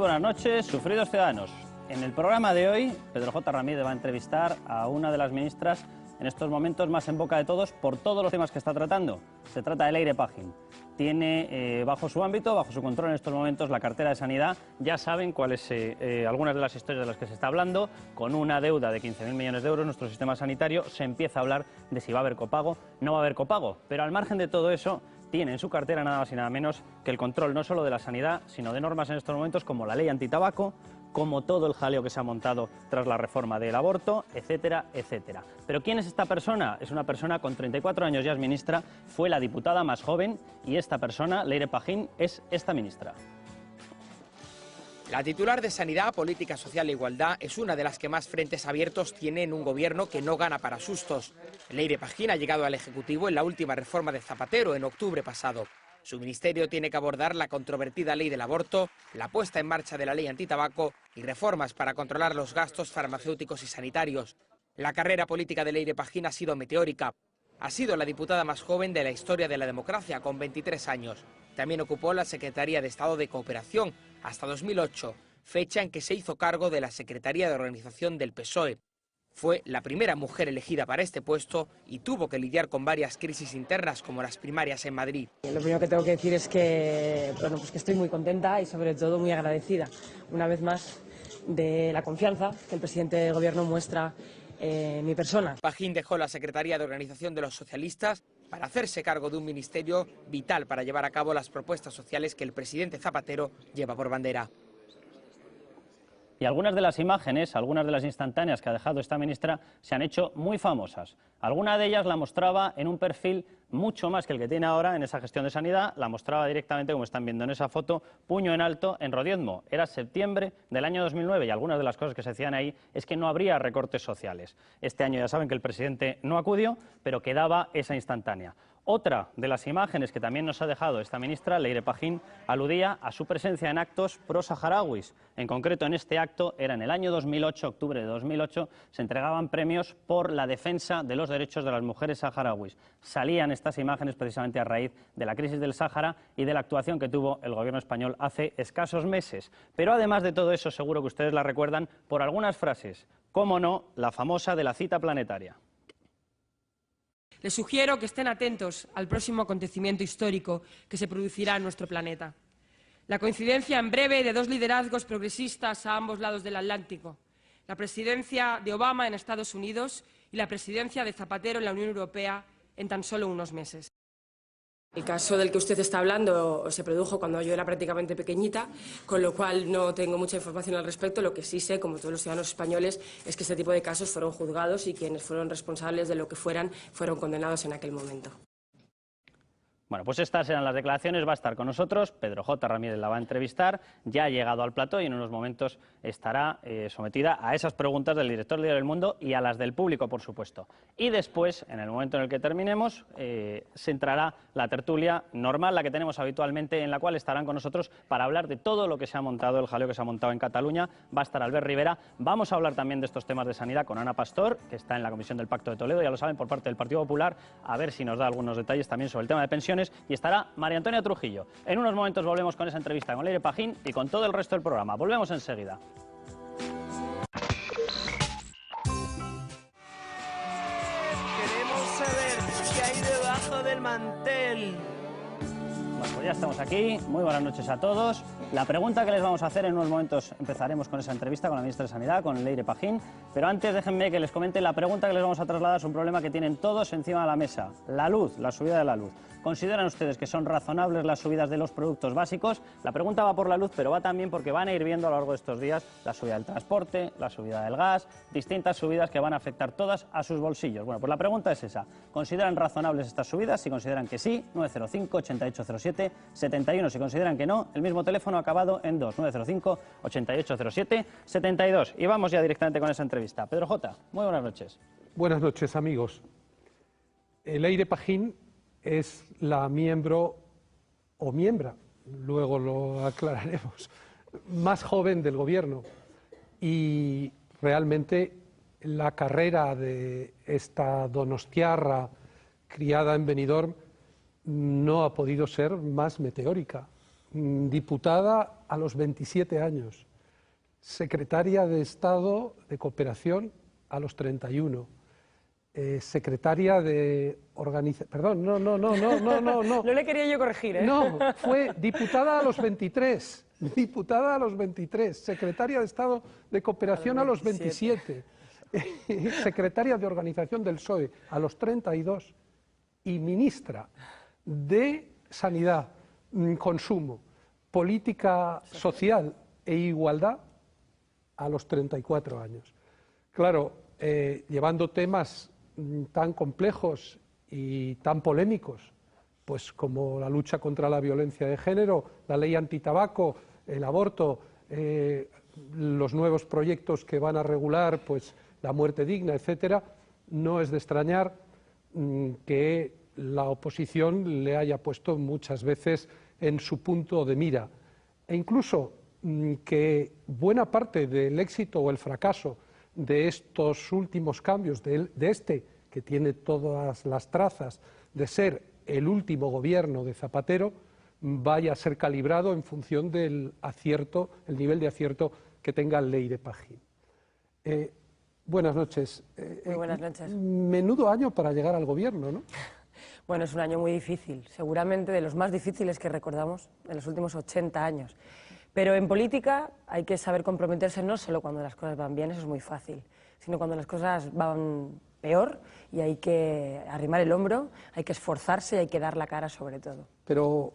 buenas noches, sufridos ciudadanos. En el programa de hoy, Pedro J. Ramírez va a entrevistar a una de las ministras en estos momentos más en boca de todos por todos los temas que está tratando. Se trata de Leire Pagín. Tiene bajo su ámbito, bajo su control en estos momentos, la cartera de Sanidad. Ya saben cuáles algunas de las historias de las que se está hablando. Con una deuda de 15.000 millones de euros, nuestro sistema sanitario se empieza a hablar de si va a haber copago, no va a haber copago. Pero al margen de todo eso, tiene en su cartera nada más y nada menos que el control no solo de la sanidad, sino de normas en estos momentos como la ley antitabaco, como todo el jaleo que se ha montado tras la reforma del aborto, etcétera, etcétera. ¿Pero quién es esta persona? Es una persona con 34 años, ya es ministra, fue la diputada más joven y esta persona, Leire Pagín, es esta ministra. La titular de Sanidad, Política Social e Igualdad es una de las que más frentes abiertos tiene en un gobierno que no gana para sustos. Leire Pagín ha llegado al Ejecutivo en la última reforma de Zapatero en octubre pasado. Su ministerio tiene que abordar la controvertida ley del aborto, la puesta en marcha de la ley antitabaco y reformas para controlar los gastos farmacéuticos y sanitarios. La carrera política de Leire Pagín ha sido meteórica. Ha sido la diputada más joven de la historia de la democracia, con 23 años. También ocupó la Secretaría de Estado de Cooperación hasta 2008, fecha en que se hizo cargo de la Secretaría de Organización del PSOE. Fue la primera mujer elegida para este puesto y tuvo que lidiar con varias crisis internas como las primarias en Madrid. Lo primero que tengo que decir es que, que estoy muy contenta y sobre todo muy agradecida una vez más de la confianza que el presidente del Gobierno muestra en mi persona. Pagín dejó la Secretaría de Organización de los Socialistas para hacerse cargo de un ministerio vital para llevar a cabo las propuestas sociales que el presidente Zapatero lleva por bandera. Y algunas de las imágenes, algunas de las instantáneas que ha dejado esta ministra se han hecho muy famosas. Alguna de ellas la mostraba en un perfil mucho más que el que tiene ahora en esa gestión de sanidad, la mostraba directamente, como están viendo en esa foto, puño en alto en Rodiezmo. Era septiembre del año 2009 y algunas de las cosas que se decían ahí es que no habría recortes sociales. Este año ya saben que el presidente no acudió, pero quedaba esa instantánea. Otra de las imágenes que también nos ha dejado esta ministra, Leire Pagín, aludía a su presencia en actos pro-saharauis. En concreto, en este acto, era en el año 2008, octubre de 2008, se entregaban premios por la defensa de los derechos de las mujeres saharauis. Salían estas imágenes precisamente a raíz de la crisis del Sáhara y de la actuación que tuvo el gobierno español hace escasos meses. Pero además de todo eso, seguro que ustedes la recuerdan por algunas frases. Cómo no, la famosa de la cita planetaria. Les sugiero que estén atentos al próximo acontecimiento histórico que se producirá en nuestro planeta. La coincidencia en breve de dos liderazgos progresistas a ambos lados del Atlántico. La presidencia de Obama en Estados Unidos y la presidencia de Zapatero en la Unión Europea en tan solo unos meses. El caso del que usted está hablando se produjo cuando yo era prácticamente pequeñita, con lo cual no tengo mucha información al respecto. Lo que sí sé, como todos los ciudadanos españoles, es que este tipo de casos fueron juzgados y quienes fueron responsables de lo que fueran condenados en aquel momento. Bueno, pues estas eran las declaraciones. Va a estar con nosotros, Pedro J. Ramírez la va a entrevistar, ya ha llegado al plató y en unos momentos estará sometida a esas preguntas del director del Diario El Mundo y a las del público, por supuesto. Y después, en el momento en el que terminemos, se entrará la tertulia normal, la que tenemos habitualmente, en la cual estarán con nosotros para hablar de todo lo que se ha montado, el jaleo que se ha montado en Cataluña. Va a estar Albert Rivera. Vamos a hablar también de estos temas de sanidad con Ana Pastor, que está en la Comisión del Pacto de Toledo, ya lo saben, por parte del Partido Popular, a ver si nos da algunos detalles también sobre el tema de pensiones. Y estará María Antonia Trujillo. En unos momentos volvemos con esa entrevista con Leire Pagín y con todo el resto del programa. Volvemos enseguida. Queremos saber qué hay debajo del mantel. Bueno, pues ya estamos aquí. Muy buenas noches a todos. La pregunta que les vamos a hacer en unos momentos, empezaremos con esa entrevista con la ministra de Sanidad, con Leire Pagín, pero antes déjenme que les comente la pregunta que les vamos a trasladar. Es un problema que tienen todos encima de la mesa: la luz, la subida de la luz. ¿Consideran ustedes que son razonables las subidas de los productos básicos? La pregunta va por la luz, pero va también porque van a ir viendo a lo largo de estos días la subida del transporte, la subida del gas, distintas subidas que van a afectar todas a sus bolsillos. Bueno, pues la pregunta es esa: ¿consideran razonables estas subidas? Si consideran que sí, 905-8807-71. Si consideran que no, el mismo teléfono acabado en 2, 905-8807-72. Y vamos ya directamente con esa entrevista. Pedro J., muy buenas noches. Buenas noches, amigos. Leire Pagín es la miembro, o miembra, luego lo aclararemos, más joven del Gobierno. Y realmente la carrera de esta donostiarra criada en Benidorm no ha podido ser más meteórica. diputada a los 27 años, secretaria de Estado de Cooperación a los 31, secretaria de organización... Perdón, no. No le quería yo corregir, ¿eh? No, fue diputada a los 23, diputada a los 23, secretaria de Estado de Cooperación a los 27, secretaria de Organización del PSOE a los 32 y ministra de Sanidad, Consumo, Política Social e Igualdad a los 34 años. Claro, llevando temas tan complejos y tan polémicos, pues como la lucha contra la violencia de género, la ley antitabaco, el aborto, los nuevos proyectos que van a regular pues la muerte digna, etcétera, no es de extrañar que la oposición le haya puesto muchas veces en su punto de mira, e incluso que buena parte del éxito o el fracaso de estos últimos cambios, de este que tiene todas las trazas de ser el último gobierno de Zapatero, vaya a ser calibrado en función del acierto, el nivel de acierto que tenga Leire Pagín. Buenas noches. Muy buenas noches. Menudo año para llegar al gobierno, ¿no? Bueno, es un año muy difícil, seguramente de los más difíciles que recordamos en los últimos 80 años. Pero en política hay que saber comprometerse no solo cuando las cosas van bien, eso es muy fácil, sino cuando las cosas van peor y hay que arrimar el hombro, hay que esforzarse y hay que dar la cara sobre todo. Pero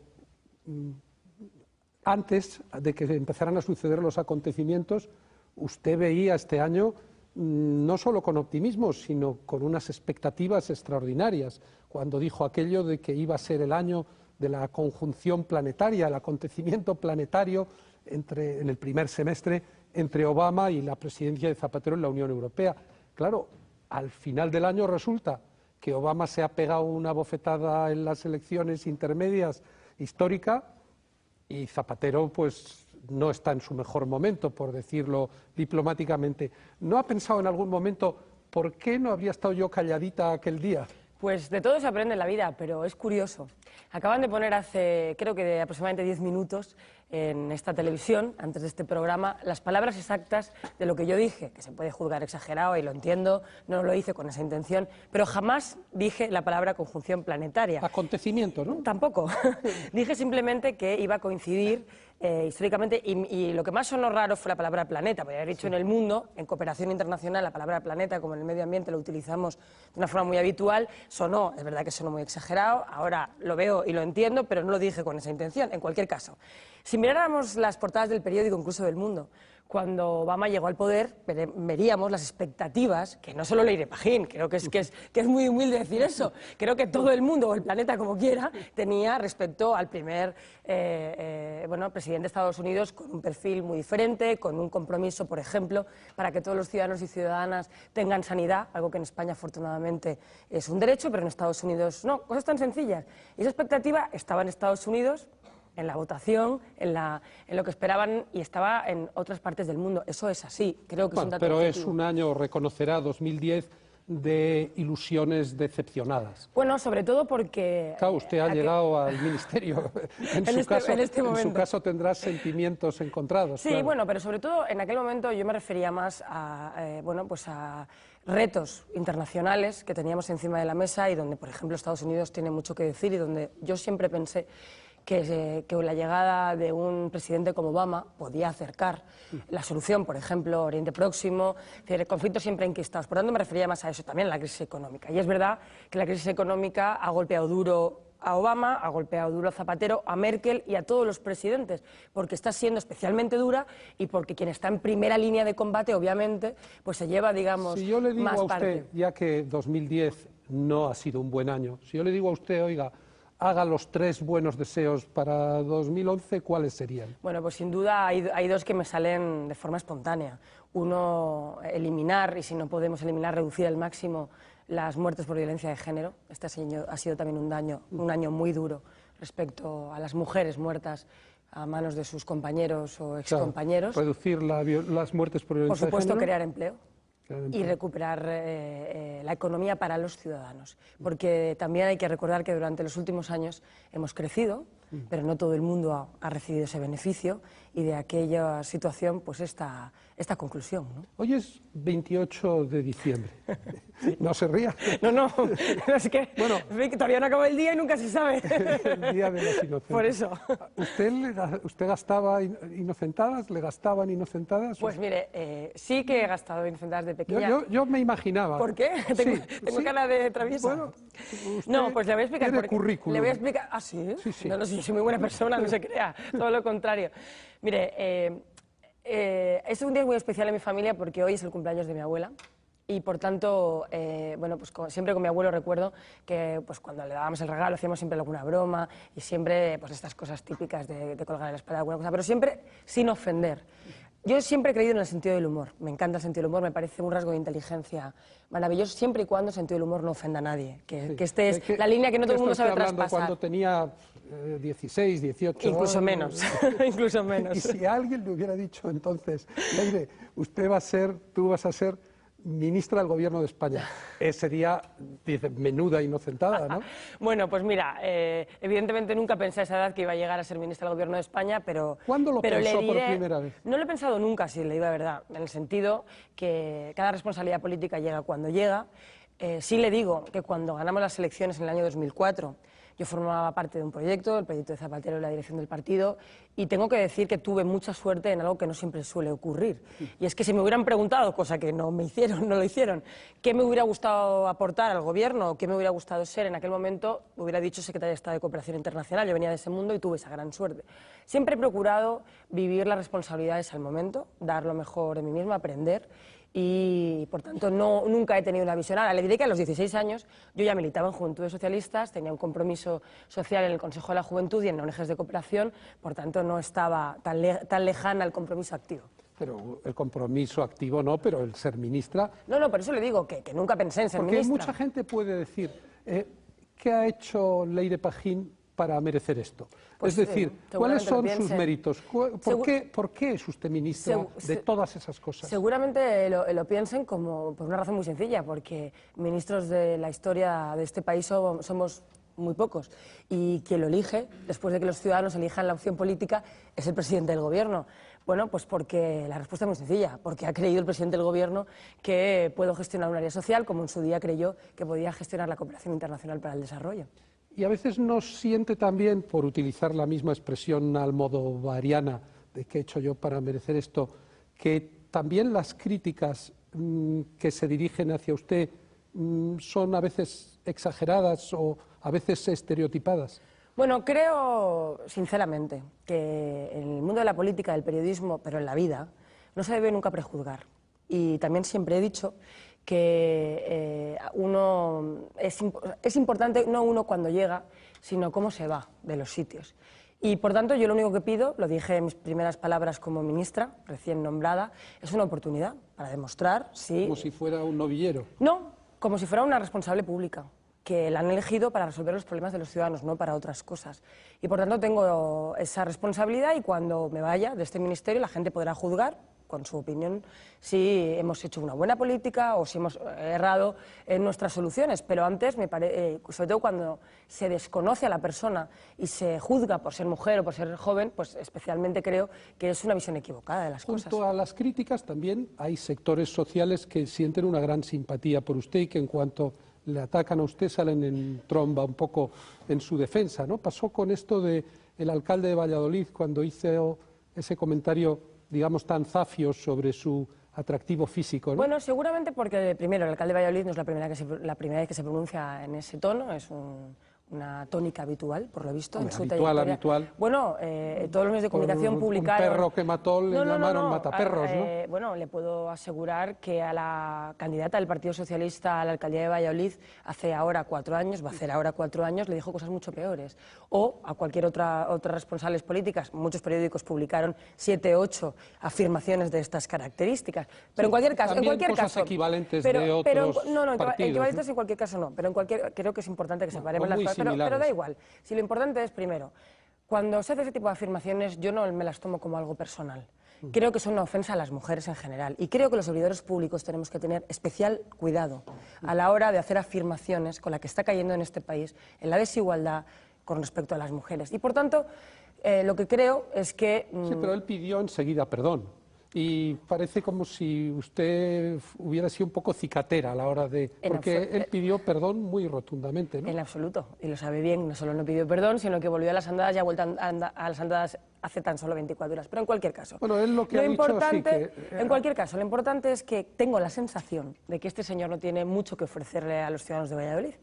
antes de que empezaran a suceder los acontecimientos, usted veía este año no solo con optimismo, sino con unas expectativas extraordinarias, cuando dijo aquello de que iba a ser el año de la conjunción planetaria, el acontecimiento planetario en el primer semestre entre Obama y la presidencia de Zapatero en la Unión Europea. Claro, al final del año resulta que Obama se ha pegado una bofetada en las elecciones intermedias histórica y Zapatero pues no está en su mejor momento, por decirlo diplomáticamente. ¿No ha pensado en algún momento por qué no habría estado yo calladita aquel día? Pues de todo se aprende en la vida, pero es curioso. Acaban de poner hace, creo que de aproximadamente 10 minutos, en esta televisión, antes de este programa, las palabras exactas de lo que yo dije, que se puede juzgar exagerado y lo entiendo, no lo hice con esa intención, pero jamás dije la palabra conjunción planetaria. Acontecimiento, ¿no? Tampoco. Dije simplemente que iba a coincidir históricamente, y lo que más sonó raro fue la palabra planeta. Podría haber dicho en el mundo, en cooperación internacional, la palabra planeta, como en el medio ambiente lo utilizamos de una forma muy habitual, sonó, es verdad que sonó muy exagerado, ahora lo veo y lo entiendo, pero no lo dije con esa intención, en cualquier caso. Si miráramos las portadas del periódico, incluso del Mundo, cuando Obama llegó al poder, veríamos las expectativas, que no solo Leire Pagín, creo que es muy humilde decir eso, creo que todo el mundo, o el planeta como quiera, tenía respecto al primer presidente de Estados Unidos, con un perfil muy diferente, con un compromiso, por ejemplo, para que todos los ciudadanos y ciudadanas tengan sanidad, algo que en España afortunadamente es un derecho, pero en Estados Unidos no, cosas tan sencillas. Y esa expectativa estaba en Estados Unidos, en la votación, en lo que esperaban, y estaba en otras partes del mundo. Eso es así, creo que es un dato pero objetivo. es un año, reconocerá, 2010, de ilusiones decepcionadas. Bueno, sobre todo porque... Claro, usted ha llegado al ministerio. En su caso tendrá sentimientos encontrados. Sí, claro. Bueno, pero sobre todo en aquel momento yo me refería más a retos internacionales que teníamos encima de la mesa y donde, por ejemplo, Estados Unidos tiene mucho que decir y donde yo siempre pensé que la llegada de un presidente como Obama podía acercar la solución, por ejemplo, Oriente Próximo, conflictos siempre enquistados. Por tanto, me refería más a eso, también a la crisis económica. Y es verdad que la crisis económica ha golpeado duro a Obama, ha golpeado duro a Zapatero, a Merkel y a todos los presidentes, porque está siendo especialmente dura y porque quien está en primera línea de combate, obviamente, pues se lleva, digamos, si yo le digo más a usted, parte. ya que 2010 no ha sido un buen año, si yo le digo a usted, oiga, haga los 3 buenos deseos para 2011, ¿cuáles serían? Bueno, pues sin duda hay 2 que me salen de forma espontánea. Uno, eliminar, y si no podemos eliminar, reducir al máximo las muertes por violencia de género. Este año ha sido también un año muy duro respecto a las mujeres muertas a manos de sus compañeros o excompañeros. Claro, reducir las muertes por violencia de género. Por supuesto, crear empleo. Y recuperar la economía para los ciudadanos. Porque también hay que recordar que durante los últimos años hemos crecido, pero no todo el mundo ha recibido ese beneficio y de aquella situación pues esta conclusión, ¿no? Hoy es 28 de diciembre. No se ría. No, es que Bueno, todavía no acaba el día y nunca se sabe. El Día de las Inocentes. Por eso. ¿Usted gastaba inocentadas? ¿Le gastaban inocentadas? Pues mire, sí que he gastado inocentadas de pequeña. Yo me imaginaba. ¿Por qué? ¿Tengo cara de traviesa? Bueno, no, pues le voy a explicar. tiene currículum. Le voy a explicar. ¿Ah, sí? Sí. No, sí, soy muy buena persona, no se crea. Todo lo contrario. Mire, es un día muy especial en mi familia porque hoy es el cumpleaños de mi abuela. Y por tanto, bueno, pues siempre con mi abuelo recuerdo que pues, cuando le dábamos el regalo hacíamos siempre alguna broma y siempre pues, estas cosas típicas de colgar en la espalda alguna cosa, pero siempre sin ofender. Yo siempre he creído en el sentido del humor, me encanta el sentido del humor, me parece un rasgo de inteligencia maravilloso, siempre y cuando el sentido del humor no ofenda a nadie, que este es la línea que no todo el mundo sabe traspasar. Cuando tenía 16, 18 Incluso años. menos, incluso menos. Y si alguien le hubiera dicho entonces, Leire, tú vas a ser ministra del Gobierno de España, sería, dice, menuda inocentada, ¿no? Bueno, pues mira, evidentemente nunca pensé a esa edad que iba a llegar a ser ministra del Gobierno de España, pero... ¿Cuándo lo pensó le diré, por primera vez? No lo he pensado nunca, si le digo la verdad, en el sentido que cada responsabilidad política llega cuando llega. Sí le digo que cuando ganamos las elecciones en el año 2004, yo formaba parte de un proyecto, el proyecto de Zapatero y la dirección del partido, y tengo que decir que tuve mucha suerte en algo que no siempre suele ocurrir. Y es que si me hubieran preguntado, cosa que no lo hicieron, qué me hubiera gustado aportar al gobierno, o qué me hubiera gustado ser en aquel momento, me hubiera dicho secretaria de Estado de Cooperación Internacional. Yo venía de ese mundo y tuve esa gran suerte. Siempre he procurado vivir las responsabilidades al momento, dar lo mejor de mí misma, aprender. Y, por tanto, nunca he tenido una visión. Ahora, le diré que a los 16 años yo ya militaba en Juventudes Socialistas, tenía un compromiso social en el Consejo de la Juventud y en ONGs de cooperación, por tanto, no estaba tan lejana al compromiso activo. Pero el compromiso activo no, pero el ser ministra... No, por eso le digo que nunca pensé en ser ministra. Porque mucha gente puede decir, ¿qué ha hecho Leire Pajín para merecer esto? Pues, es decir, ¿cuáles son sus piensen. méritos? ¿Por qué es usted ministra de todas esas cosas? Seguramente lo piensen por una razón muy sencilla, porque ministros de la historia de este país somos muy pocos. Y quien lo elige, después de que los ciudadanos elijan la opción política, es el presidente del gobierno. Bueno, pues porque la respuesta es muy sencilla, porque ha creído el presidente del gobierno que puedo gestionar un área social, como en su día creyó que podía gestionar la cooperación internacional para el desarrollo. Y a veces nos siente también, por utilizar la misma expresión almodovariana de qué he hecho yo para merecer esto, que también las críticas que se dirigen hacia usted son a veces exageradas o a veces estereotipadas. Bueno, creo sinceramente que en el mundo de la política, del periodismo, pero en la vida, no se debe nunca prejuzgar. Y también siempre he dicho que es importante no uno cuando llega, sino cómo se va de los sitios. Y por tanto yo lo único que pido, lo dije en mis primeras palabras como ministra, recién nombrada, es una oportunidad para demostrar si... Como si fuera un novillero. No, como si fuera una responsable pública, que la han elegido para resolver los problemas de los ciudadanos, no para otras cosas. Y por tanto tengo esa responsabilidad y cuando me vaya de este ministerio la gente podrá juzgar con su opinión si hemos hecho una buena política o si hemos errado en nuestras soluciones. Pero antes, sobre todo cuando se desconoce a la persona y se juzga por ser mujer o por ser joven, pues especialmente creo que es una visión equivocada de las cosas. Junto a las críticas también hay sectores sociales que sienten una gran simpatía por usted y que en cuanto le atacan a usted salen en tromba un poco en su defensa, ¿no? Pasó con esto del alcalde de Valladolid cuando hizo ese comentario, digamos, tan zafio sobre su atractivo físico, ¿no? Bueno, seguramente porque, primero, el alcalde de Valladolid no es la primera vez que se pronuncia en ese tono, es una tónica habitual, por lo visto, en su trayectoria. Habitual. Bueno, todos los medios de comunicación publicaron... Un perro que mató le llamaron mataperros, ¿no? Bueno, le puedo asegurar que a la candidata del Partido Socialista a la alcaldía de Valladolid hace ahora 4 años, va a hacer ahora 4 años, le dijo cosas mucho peores. O a cualquier otras responsables políticas, muchos periódicos publicaron 7, 8 afirmaciones de estas características. Pero sí, en cualquier caso... También cosas equivalentes de otros partidos, equivalentes, ¿no? En cualquier caso no, pero creo que es importante que separemos las cosas. Pero da igual. Si lo importante es, primero, cuando se hace ese tipo de afirmaciones, yo no me las tomo como algo personal. Creo que son una ofensa a las mujeres en general. Y creo que los servidores públicos tenemos que tener especial cuidado a la hora de hacer afirmaciones con la que está cayendo en este país, en la desigualdad, con respecto a las mujeres. Y por tanto, lo que creo es que... Sí, pero él pidió enseguida perdón. Y parece como si usted hubiera sido un poco cicatera a la hora de... Porque él pidió perdón muy rotundamente, ¿no? En absoluto, y lo sabe bien, no solo no pidió perdón, sino que volvió a las andadas y ha vuelto a las andadas hace tan solo 24 horas. Pero en cualquier caso... Bueno, él lo que ha dicho, sí que... En cualquier caso, lo importante es que tengo la sensación de que este señor no tiene mucho que ofrecerle a los ciudadanos de Valladolid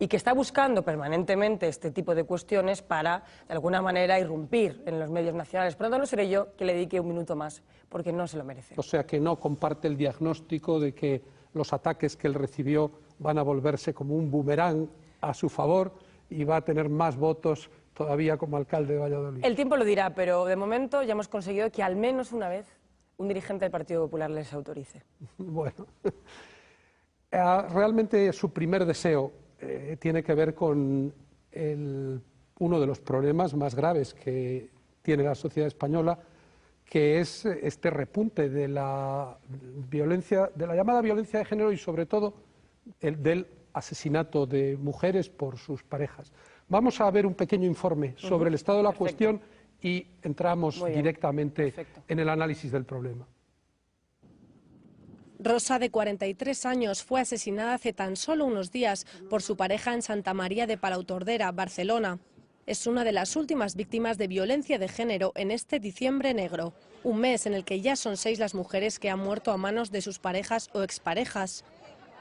y que está buscando permanentemente este tipo de cuestiones para, de alguna manera, irrumpir en los medios nacionales. Por lo tanto, no seré yo que le dedique un minuto más, porque no se lo merece. O sea, que no comparte el diagnóstico de que los ataques que él recibió van a volverse como un boomerang a su favor y va a tener más votos todavía como alcalde de Valladolid. El tiempo lo dirá, pero de momento ya hemos conseguido que al menos una vez un dirigente del Partido Popular les autorice. Bueno, realmente su primer deseo tiene que ver con uno de los problemas más graves que tiene la sociedad española, que es este repunte de la violencia, de la llamada violencia de género y sobre todo del asesinato de mujeres por sus parejas. Vamos a ver un pequeño informe sobre el estado de la cuestión y entramos directamente en el análisis del problema. Rosa, de 43 años, fue asesinada hace tan solo unos días por su pareja en Santa María de Palautordera, Barcelona. Es una de las últimas víctimas de violencia de género en este diciembre negro, un mes en el que ya son 6 las mujeres que han muerto a manos de sus parejas o exparejas.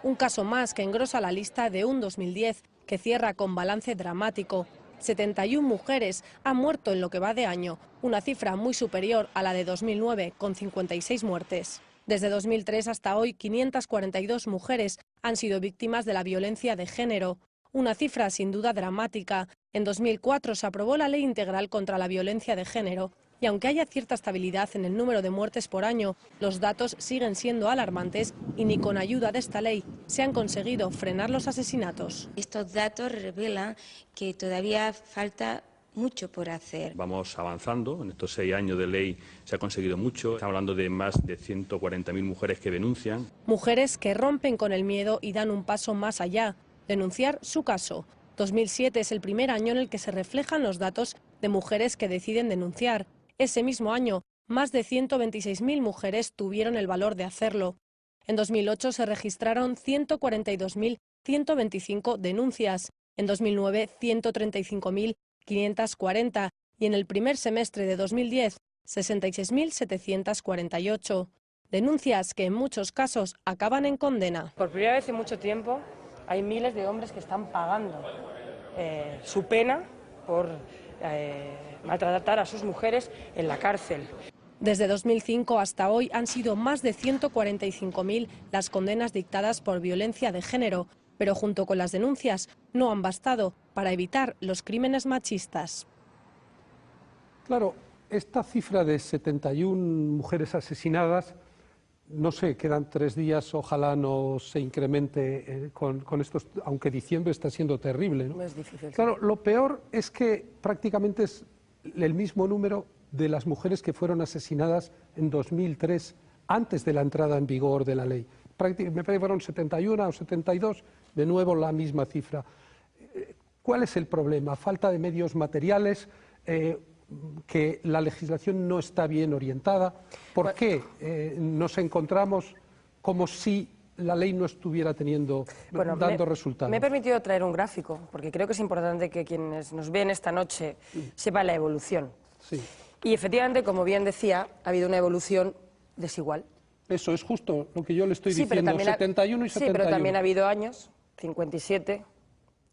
Un caso más que engrosa la lista de un 2010 que cierra con balance dramático. 71 mujeres han muerto en lo que va de año, una cifra muy superior a la de 2009, con 56 muertes. Desde 2003 hasta hoy, 542 mujeres han sido víctimas de la violencia de género, una cifra sin duda dramática. En 2004 se aprobó la Ley Integral contra la Violencia de Género y aunque haya cierta estabilidad en el número de muertes por año, los datos siguen siendo alarmantes y ni con ayuda de esta ley se han conseguido frenar los asesinatos. Estos datos revelan que todavía falta mucho por hacer. Vamos avanzando, en estos 6 años de ley se ha conseguido mucho, estamos hablando de más de 140.000 mujeres que denuncian. Mujeres que rompen con el miedo y dan un paso más allá, denunciar su caso. 2007 es el primer año en el que se reflejan los datos de mujeres que deciden denunciar. Ese mismo año, más de 126.000 mujeres tuvieron el valor de hacerlo. En 2008 se registraron 142.125 denuncias, en 2009 135.540 y en el primer semestre de 2010 66.748. Denuncias que en muchos casos acaban en condena. Por primera vez en mucho tiempo hay miles de hombres que están pagando su pena por maltratar a sus mujeres en la cárcel. Desde 2005 hasta hoy han sido más de 145.000 las condenas dictadas por violencia de género, pero junto con las denuncias no han bastado para evitar los crímenes machistas. Claro, esta cifra de 71 mujeres asesinadas, no sé, quedan 3 días, ojalá no se incremente con estos, aunque diciembre está siendo terrible, ¿no? Es difícil. Claro, lo peor es que prácticamente es el mismo número de las mujeres que fueron asesinadas en 2003, antes de la entrada en vigor de la ley. Me parece que fueron 71 o 72, de nuevo la misma cifra. ¿Cuál es el problema? Falta de medios materiales, que la legislación no está bien orientada. ¿Por qué nos encontramos como si la ley no estuviera dando resultados? Me he permitido traer un gráfico, porque creo que es importante que quienes nos ven esta noche sepan la evolución. Sí. Y efectivamente, como bien decía, ha habido una evolución desigual. Eso es justo lo que yo le estoy diciendo, 71 y 71. Sí, pero también ha habido años, 57,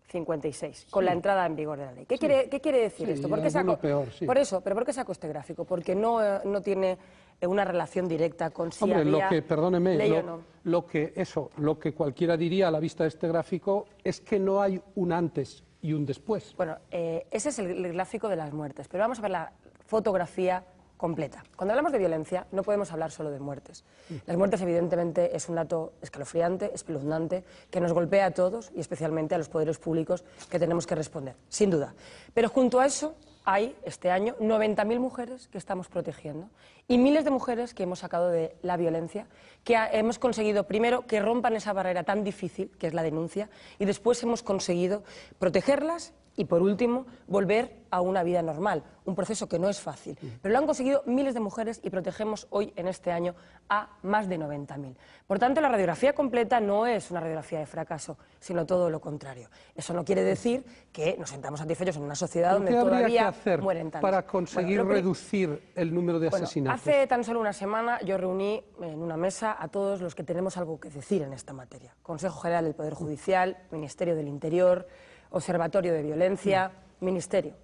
56, con la entrada en vigor de la ley. ¿Qué quiere decir esto? ¿Por qué saco? Peor, sí. Por eso, pero ¿por qué saco este gráfico? Porque no tiene una relación directa con si había perdóneme, ley o no. Lo que cualquiera diría a la vista de este gráfico es que no hay un antes y un después. Bueno, ese es el gráfico de las muertes, pero vamos a ver la fotografía completa. Cuando hablamos de violencia no podemos hablar solo de muertes. Las muertes evidentemente es un dato escalofriante, espeluznante, que nos golpea a todos y especialmente a los poderes públicos que tenemos que responder, sin duda. Pero junto a eso hay este año 90.000 mujeres que estamos protegiendo y miles de mujeres que hemos sacado de la violencia, que hemos conseguido primero que rompan esa barrera tan difícil que es la denuncia y después hemos conseguido protegerlas Y, por último, volver a una vida normal, un proceso que no es fácil. Pero lo han conseguido miles de mujeres y protegemos hoy, en este año, a más de 90.000. Por tanto, la radiografía completa no es una radiografía de fracaso, sino todo lo contrario. Eso no quiere decir que nos sentamos satisfechos en una sociedad donde todavía mueren tantos. Para conseguir reducir el número de asesinatos? Hace tan solo una semana yo reuní en una mesa a todos los que tenemos algo que decir en esta materia. Consejo General del Poder Judicial, Ministerio del Interior, Observatorio de Violencia, Ministerio.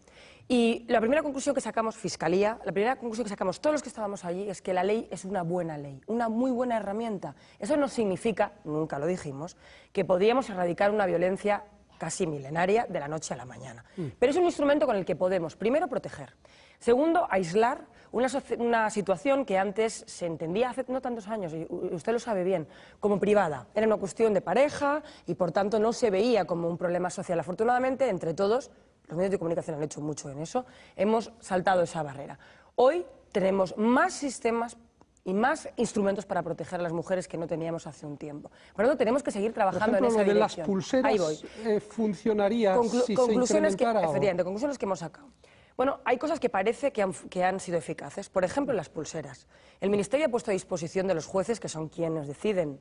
Y la primera conclusión que sacamos, Fiscalía, la primera conclusión que sacamos todos los que estábamos allí es que la ley es una buena ley, una muy buena herramienta. Eso no significa, nunca lo dijimos, que podíamos erradicar una violencia casi milenaria de la noche a la mañana. Pero es un instrumento con el que podemos, primero, proteger. Segundo, aislar una situación que antes se entendía hace no tantos años, y usted lo sabe bien, como privada. Era una cuestión de pareja y, por tanto, no se veía como un problema social. Afortunadamente, entre todos, los medios de comunicación han hecho mucho en eso, hemos saltado esa barrera. Hoy tenemos más sistemas y más instrumentos para proteger a las mujeres que no teníamos hace un tiempo. Por lo tanto, tenemos que seguir trabajando en esa dirección. Por ejemplo, lo de las pulseras funcionaría si se incrementara. Efectivamente, conclusiones que hemos sacado. Bueno, hay cosas que parece que han sido eficaces. Por ejemplo, las pulseras. El Ministerio ha puesto a disposición de los jueces, que son quienes deciden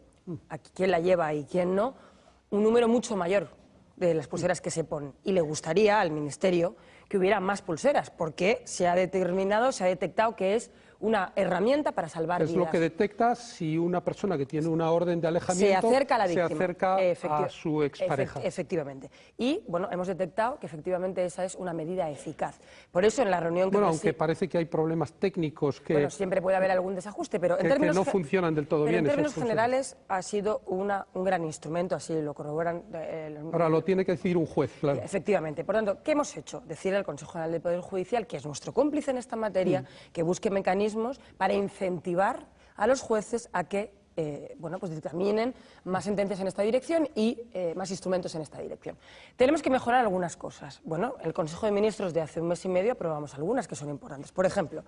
a quién la lleva y quién no, un número mucho mayor de las pulseras que se ponen. Y le gustaría al Ministerio que hubiera más pulseras, porque se ha detectado que es una herramienta para salvar vidas. Es lo que detecta si una persona que tiene una orden de alejamiento se acerca a la víctima, se acerca a su expareja. Efectivamente. Y, bueno, hemos detectado que efectivamente esa es una medida eficaz. Por eso, en la reunión que... Bueno, aunque parece que hay problemas técnicos que... Bueno, siempre puede haber algún desajuste, pero en términos... que no funcionan del todo bien. En términos generales ha sido un gran instrumento, así lo corroboran... Ahora lo tiene que decidir un juez, claro. Efectivamente. Por tanto, ¿qué hemos hecho? Decir al Consejo General del Poder Judicial, que es nuestro cómplice en esta materia, que busque mecanismos para incentivar a los jueces a que pues dictaminen más sentencias en esta dirección y más instrumentos en esta dirección. Tenemos que mejorar algunas cosas. Bueno, el Consejo de Ministros de hace un mes y medio aprobamos algunas que son importantes. Por ejemplo,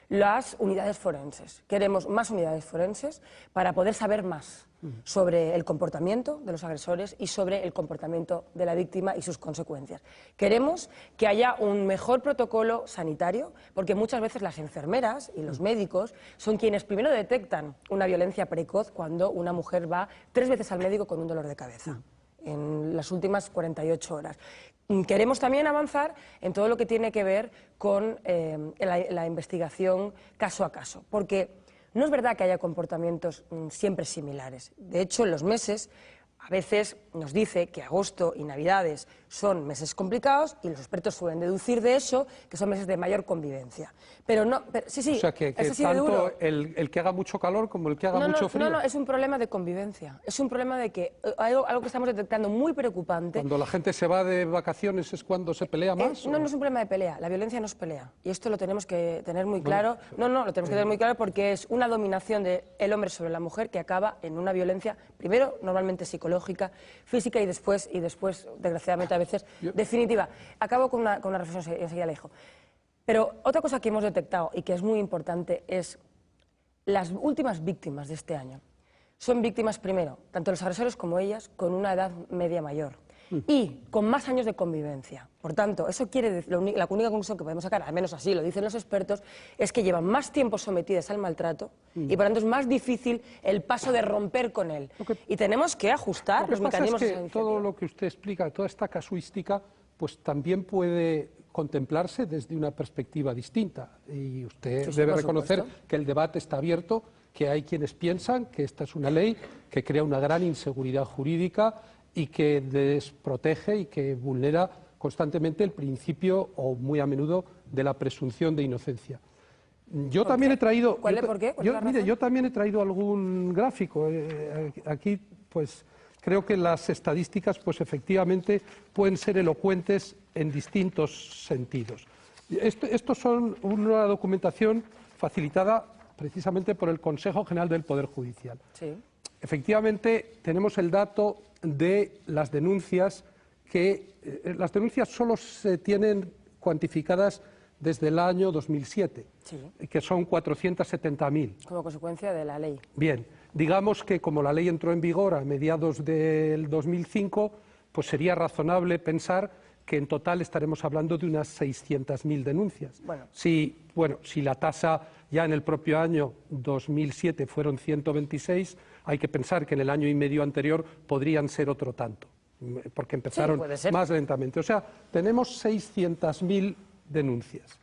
las unidades forenses. Queremos más unidades forenses para poder saber más sobre el comportamiento de los agresores y sobre el comportamiento de la víctima y sus consecuencias. Queremos que haya un mejor protocolo sanitario, porque muchas veces las enfermeras y los médicos son quienes primero detectan una violencia precoz cuando una mujer va 3 veces al médico con un dolor de cabeza en las últimas 48 horas. Queremos también avanzar en todo lo que tiene que ver con la investigación caso a caso, porque no es verdad que haya comportamientos siempre similares. De hecho, en los meses a veces nos dice que agosto y Navidades son meses complicados y los expertos suelen deducir de eso que son meses de mayor convivencia. Pero no, sí, o sea, que tanto el que haga mucho calor como el que haga mucho frío. No, es un problema de convivencia. Es un problema de que algo que estamos detectando muy preocupante. Cuando la gente se va de vacaciones es cuando se pelea más. No es un problema de pelea. La violencia no es pelea. Y esto lo tenemos que tener muy claro. Lo tenemos que tener muy claro porque es una dominación del hombre sobre la mujer que acaba en una violencia, primero, normalmente psicológica, física y después desgraciadamente a veces, definitiva. Acabo con una reflexión, enseguida le dejo. Pero otra cosa que hemos detectado y que es muy importante es las últimas víctimas de este año. Son víctimas, primero, tanto los agresores como ellas, con una edad media mayor y con más años de convivencia. Por tanto, eso quiere decir, la única conclusión que podemos sacar, al menos así lo dicen los expertos, es que llevan más tiempo sometidas al maltrato y por tanto es más difícil el paso de romper con él. Y tenemos que ajustar los mecanismos de esa iniciativa. Todo lo que usted explica, toda esta casuística, pues también puede contemplarse desde una perspectiva distinta. Y usted debe reconocer que el debate está abierto, que hay quienes piensan que esta es una ley que crea una gran inseguridad jurídica y que desprotege y que vulnera constantemente el principio, o muy a menudo, de la presunción de inocencia. Yo también he traído... ¿Por qué? Yo también he traído algún gráfico. Aquí, pues, creo que las estadísticas, pues, efectivamente, pueden ser elocuentes en distintos sentidos. Estos son una documentación facilitada precisamente por el Consejo General del Poder Judicial. Sí. Efectivamente, tenemos el dato de las denuncias las denuncias solo se tienen cuantificadas desde el año 2007, que son 470.000. Como consecuencia de la ley. Bien, digamos que como la ley entró en vigor a mediados del 2005, pues sería razonable pensar que en total estaremos hablando de unas 600.000 denuncias. Si la tasa ya en el propio año 2007 fueron 126, hay que pensar que en el año y medio anterior podrían ser otro tanto, porque empezaron más lentamente. O sea, tenemos 600.000 denuncias.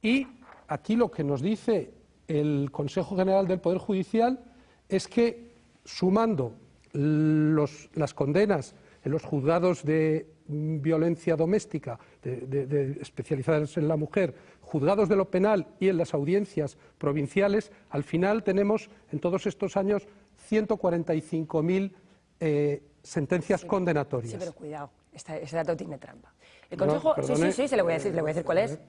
Y aquí lo que nos dice el Consejo General del Poder Judicial es que, sumando las condenas en los juzgados de violencia doméstica, especializados en la mujer, juzgados de lo penal y en las audiencias provinciales, al final tenemos en todos estos años 145.000 sentencias condenatorias. Sí, pero cuidado, ese dato tiene trampa. El Consejo, sí, se le voy a decir cuál es,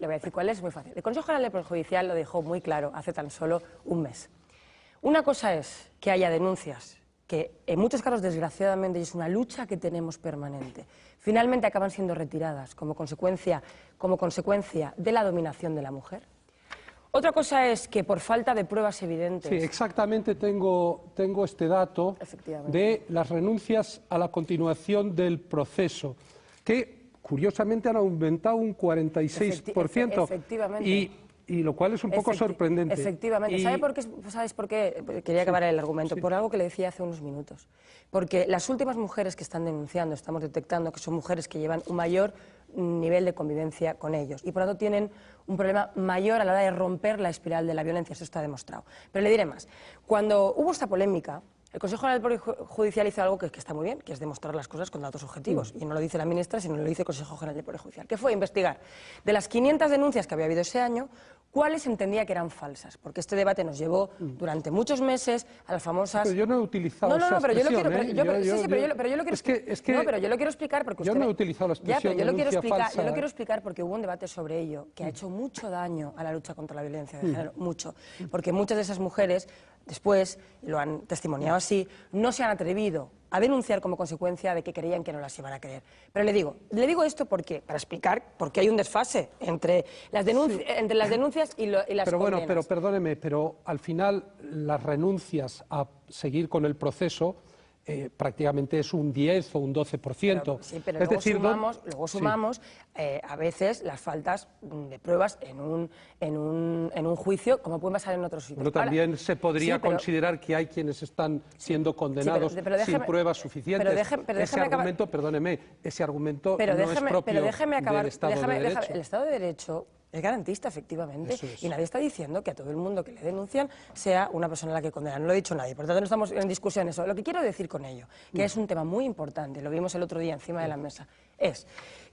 es muy fácil. El Consejo General del Poder Judicial lo dejó muy claro hace tan solo un mes. Una cosa es que haya denuncias, que en muchos casos, desgraciadamente, es una lucha que tenemos permanente, finalmente acaban siendo retiradas como consecuencia de la dominación de la mujer. Otra cosa es que por falta de pruebas evidentes... Sí, exactamente tengo este dato de las renuncias a la continuación del proceso, que curiosamente han aumentado un 46%. Efectivamente. Y lo cual es un poco sorprendente. Efectivamente. ¿Sabes por qué? Quería acabar el argumento. Por algo que le decía hace unos minutos. Porque las últimas mujeres que están denunciando, estamos detectando que son mujeres que llevan un mayor nivel de convivencia con ellos y por lo tanto tienen un problema mayor a la hora de romper la espiral de la violencia. Eso está demostrado. Pero le diré más. Cuando hubo esta polémica, el Consejo General del Poder Judicial hizo algo que está muy bien, que es demostrar las cosas con datos objetivos. Y no lo dice la ministra, sino lo dice el Consejo General del Poder Judicial, que fue investigar de las 500 denuncias que había habido ese año, cuáles entendía que eran falsas. Porque este debate nos llevó durante muchos meses a las famosas... Pero yo no he utilizado esa expresión, pero yo lo quiero explicar porque yo no he utilizado la expresión denuncia falsa. Yo lo quiero explicar porque hubo un debate sobre ello que ha hecho mucho daño a la lucha contra la violencia de género, mucho. Porque muchas de esas mujeres, después, lo han testimoniado así, no se han atrevido a denunciar como consecuencia de que creían que no las iban a creer. Pero le digo esto porque, para explicar por qué hay un desfase entre las denuncias y las condenas. Bueno, pero perdóneme, pero al final las renuncias a seguir con el proceso prácticamente es un 10 o un 12%. Pero luego sumamos a veces las faltas de pruebas en un juicio, como puede pasar en otros sitios. Pero también se podría considerar que hay quienes están siendo condenados sin pruebas suficientes. Ese argumento no es propio del Estado de Derecho. El Estado de Derecho es garantista, efectivamente, y nadie está diciendo que a todo el mundo que le denuncian sea una persona a la que condena. No lo ha dicho nadie, por lo tanto no estamos en discusión eso. Lo que quiero decir con ello, que es un tema muy importante, lo vimos el otro día encima de la mesa, es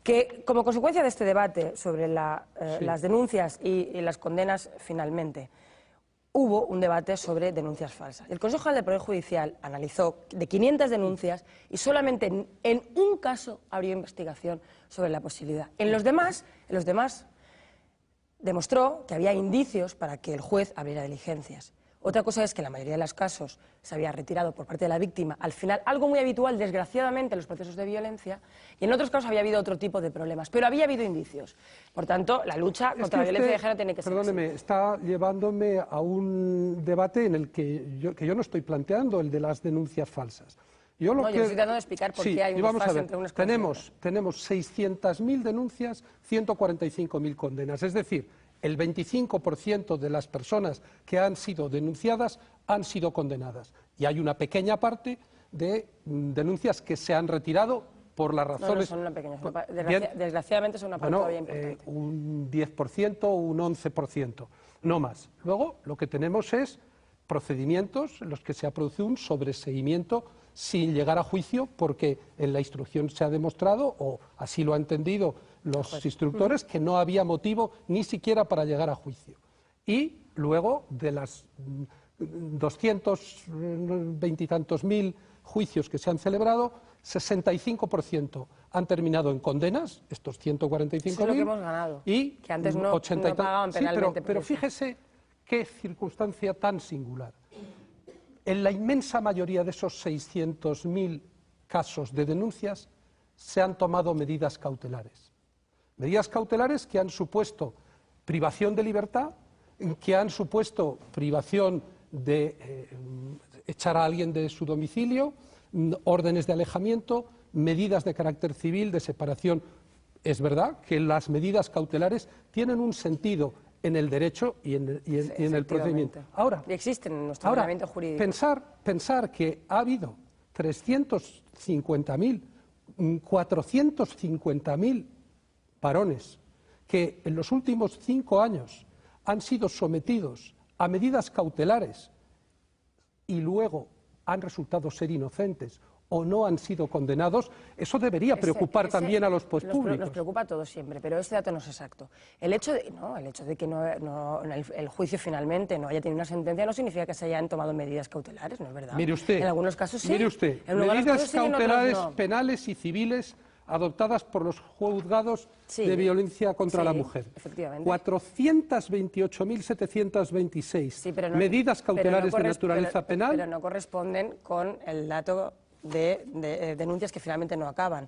que como consecuencia de este debate sobre las denuncias y las condenas finalmente, hubo un debate sobre denuncias falsas. El Consejo General del Poder Judicial analizó de 500 denuncias y solamente en un caso abrió investigación sobre la posibilidad. En los demás demostró que había indicios para que el juez abriera diligencias. Otra cosa es que en la mayoría de los casos se había retirado por parte de la víctima, al final, algo muy habitual, desgraciadamente, en los procesos de violencia, y en otros casos había habido otro tipo de problemas, pero había habido indicios. Por tanto, la lucha contra la violencia de género tiene que ser... Perdóneme, está llevándome a un debate en el que yo no estoy planteando, el de las denuncias falsas. Yo estoy tratando de explicar por qué hay un desfase entre unas cosas y otras. Tenemos 600.000 denuncias, 145.000 condenas, es decir, el 25% de las personas que han sido denunciadas han sido condenadas. Y hay una pequeña parte de denuncias que se han retirado por las razones... No son una pequeña, desgraciadamente son una parte todavía importante. Un 10%, un 11%, no más. Luego, lo que tenemos es procedimientos en los que se ha producido un sobreseimiento sin llegar a juicio, porque en la instrucción se ha demostrado, o así lo han entendido los instructores, que no había motivo ni siquiera para llegar a juicio. Y luego, de las 220 y tantos mil juicios que se han celebrado, 65% han terminado en condenas, estos 145.000. Eso es lo que hemos ganado, y que antes no pagaban penalmente. Pero fíjese qué circunstancia tan singular. En la inmensa mayoría de esos 600.000 casos de denuncias se han tomado medidas cautelares. Medidas cautelares que han supuesto privación de libertad, que han supuesto privación de echar a alguien de su domicilio, órdenes de alejamiento, medidas de carácter civil, de separación es verdad que las medidas cautelares tienen un sentido en el derecho y en el procedimiento. Ahora, y existen en nuestro ordenamiento jurídico. Pensar que ha habido 350.000, 450.000 varones que en los últimos 5 años han sido sometidos a medidas cautelares y luego han resultado ser inocentes o no han sido condenados, eso debería preocupar también a los poderes públicos. Nos preocupa a todos siempre, pero este dato no es exacto. El hecho de que el juicio finalmente no haya tenido una sentencia no significa que se hayan tomado medidas cautelares, ¿no es verdad? Mire usted, en algunos casos sí. Mire usted, en medidas casos sí, cautelares no. penales y civiles adoptadas por los juzgados de violencia contra la mujer. Efectivamente. 428.726 medidas cautelares de naturaleza penal. Pero no corresponden con el dato de denuncias que finalmente no acaban.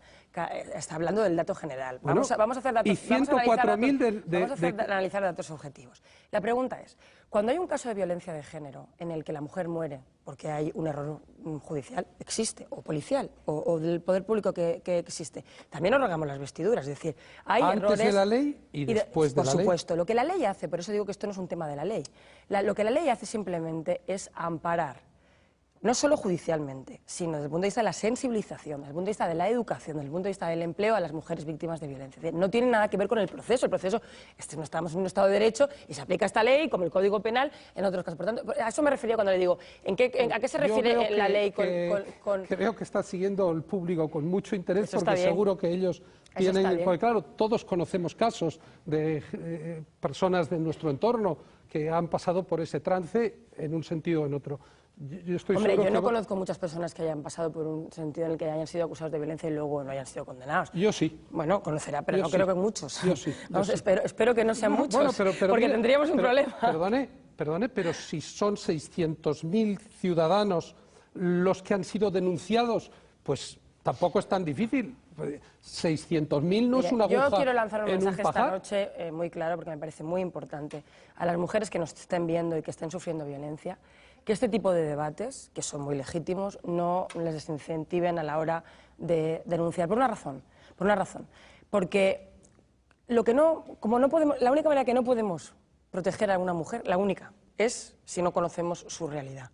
Está hablando del dato general. Vamos a hacer datos, y 104.000 analizar datos objetivos. La pregunta es, cuando hay un caso de violencia de género en el que la mujer muere porque hay un error judicial, existe, o policial, o del poder público que existe, también nos rasgamos las vestiduras, es decir, hay antes errores... de la ley y después de la ley. Por supuesto, lo que la ley hace, por eso digo que esto no es un tema de la ley, lo que la ley hace simplemente es amparar, no solo judicialmente, sino desde el punto de vista de la sensibilización, desde el punto de vista de la educación, desde el punto de vista del empleo a las mujeres víctimas de violencia. No tiene nada que ver con el proceso. No estamos en un Estado de Derecho y se aplica esta ley, como el Código Penal, en otros casos. Por tanto, a eso me refería cuando le digo, ¿a qué se refiere la ley con...? Creo que está siguiendo el público con mucho interés, porque seguro que ellos tienen... Porque claro, todos conocemos casos de personas de nuestro entorno que han pasado por ese trance en un sentido o en otro. Yo no conozco muchas personas que hayan pasado por un sentido en el que hayan sido acusados de violencia y luego no hayan sido condenados. Yo sí. Bueno, conocerá, pero no creo que muchos. Yo sí. Espero que no sean muchos, porque tendríamos un problema. Perdone, pero si son 600.000 ciudadanos los que han sido denunciados, pues tampoco es tan difícil. 600.000 no es una aguja. Yo quiero lanzar un mensaje esta pajar. noche muy claro, porque me parece muy importante, a las mujeres que nos estén viendo y que estén sufriendo violencia, que este tipo de debates, que son muy legítimos, no les desincentiven a la hora de denunciar. Por una razón. Porque la única manera que no podemos proteger a una mujer, la única, es si no conocemos su realidad.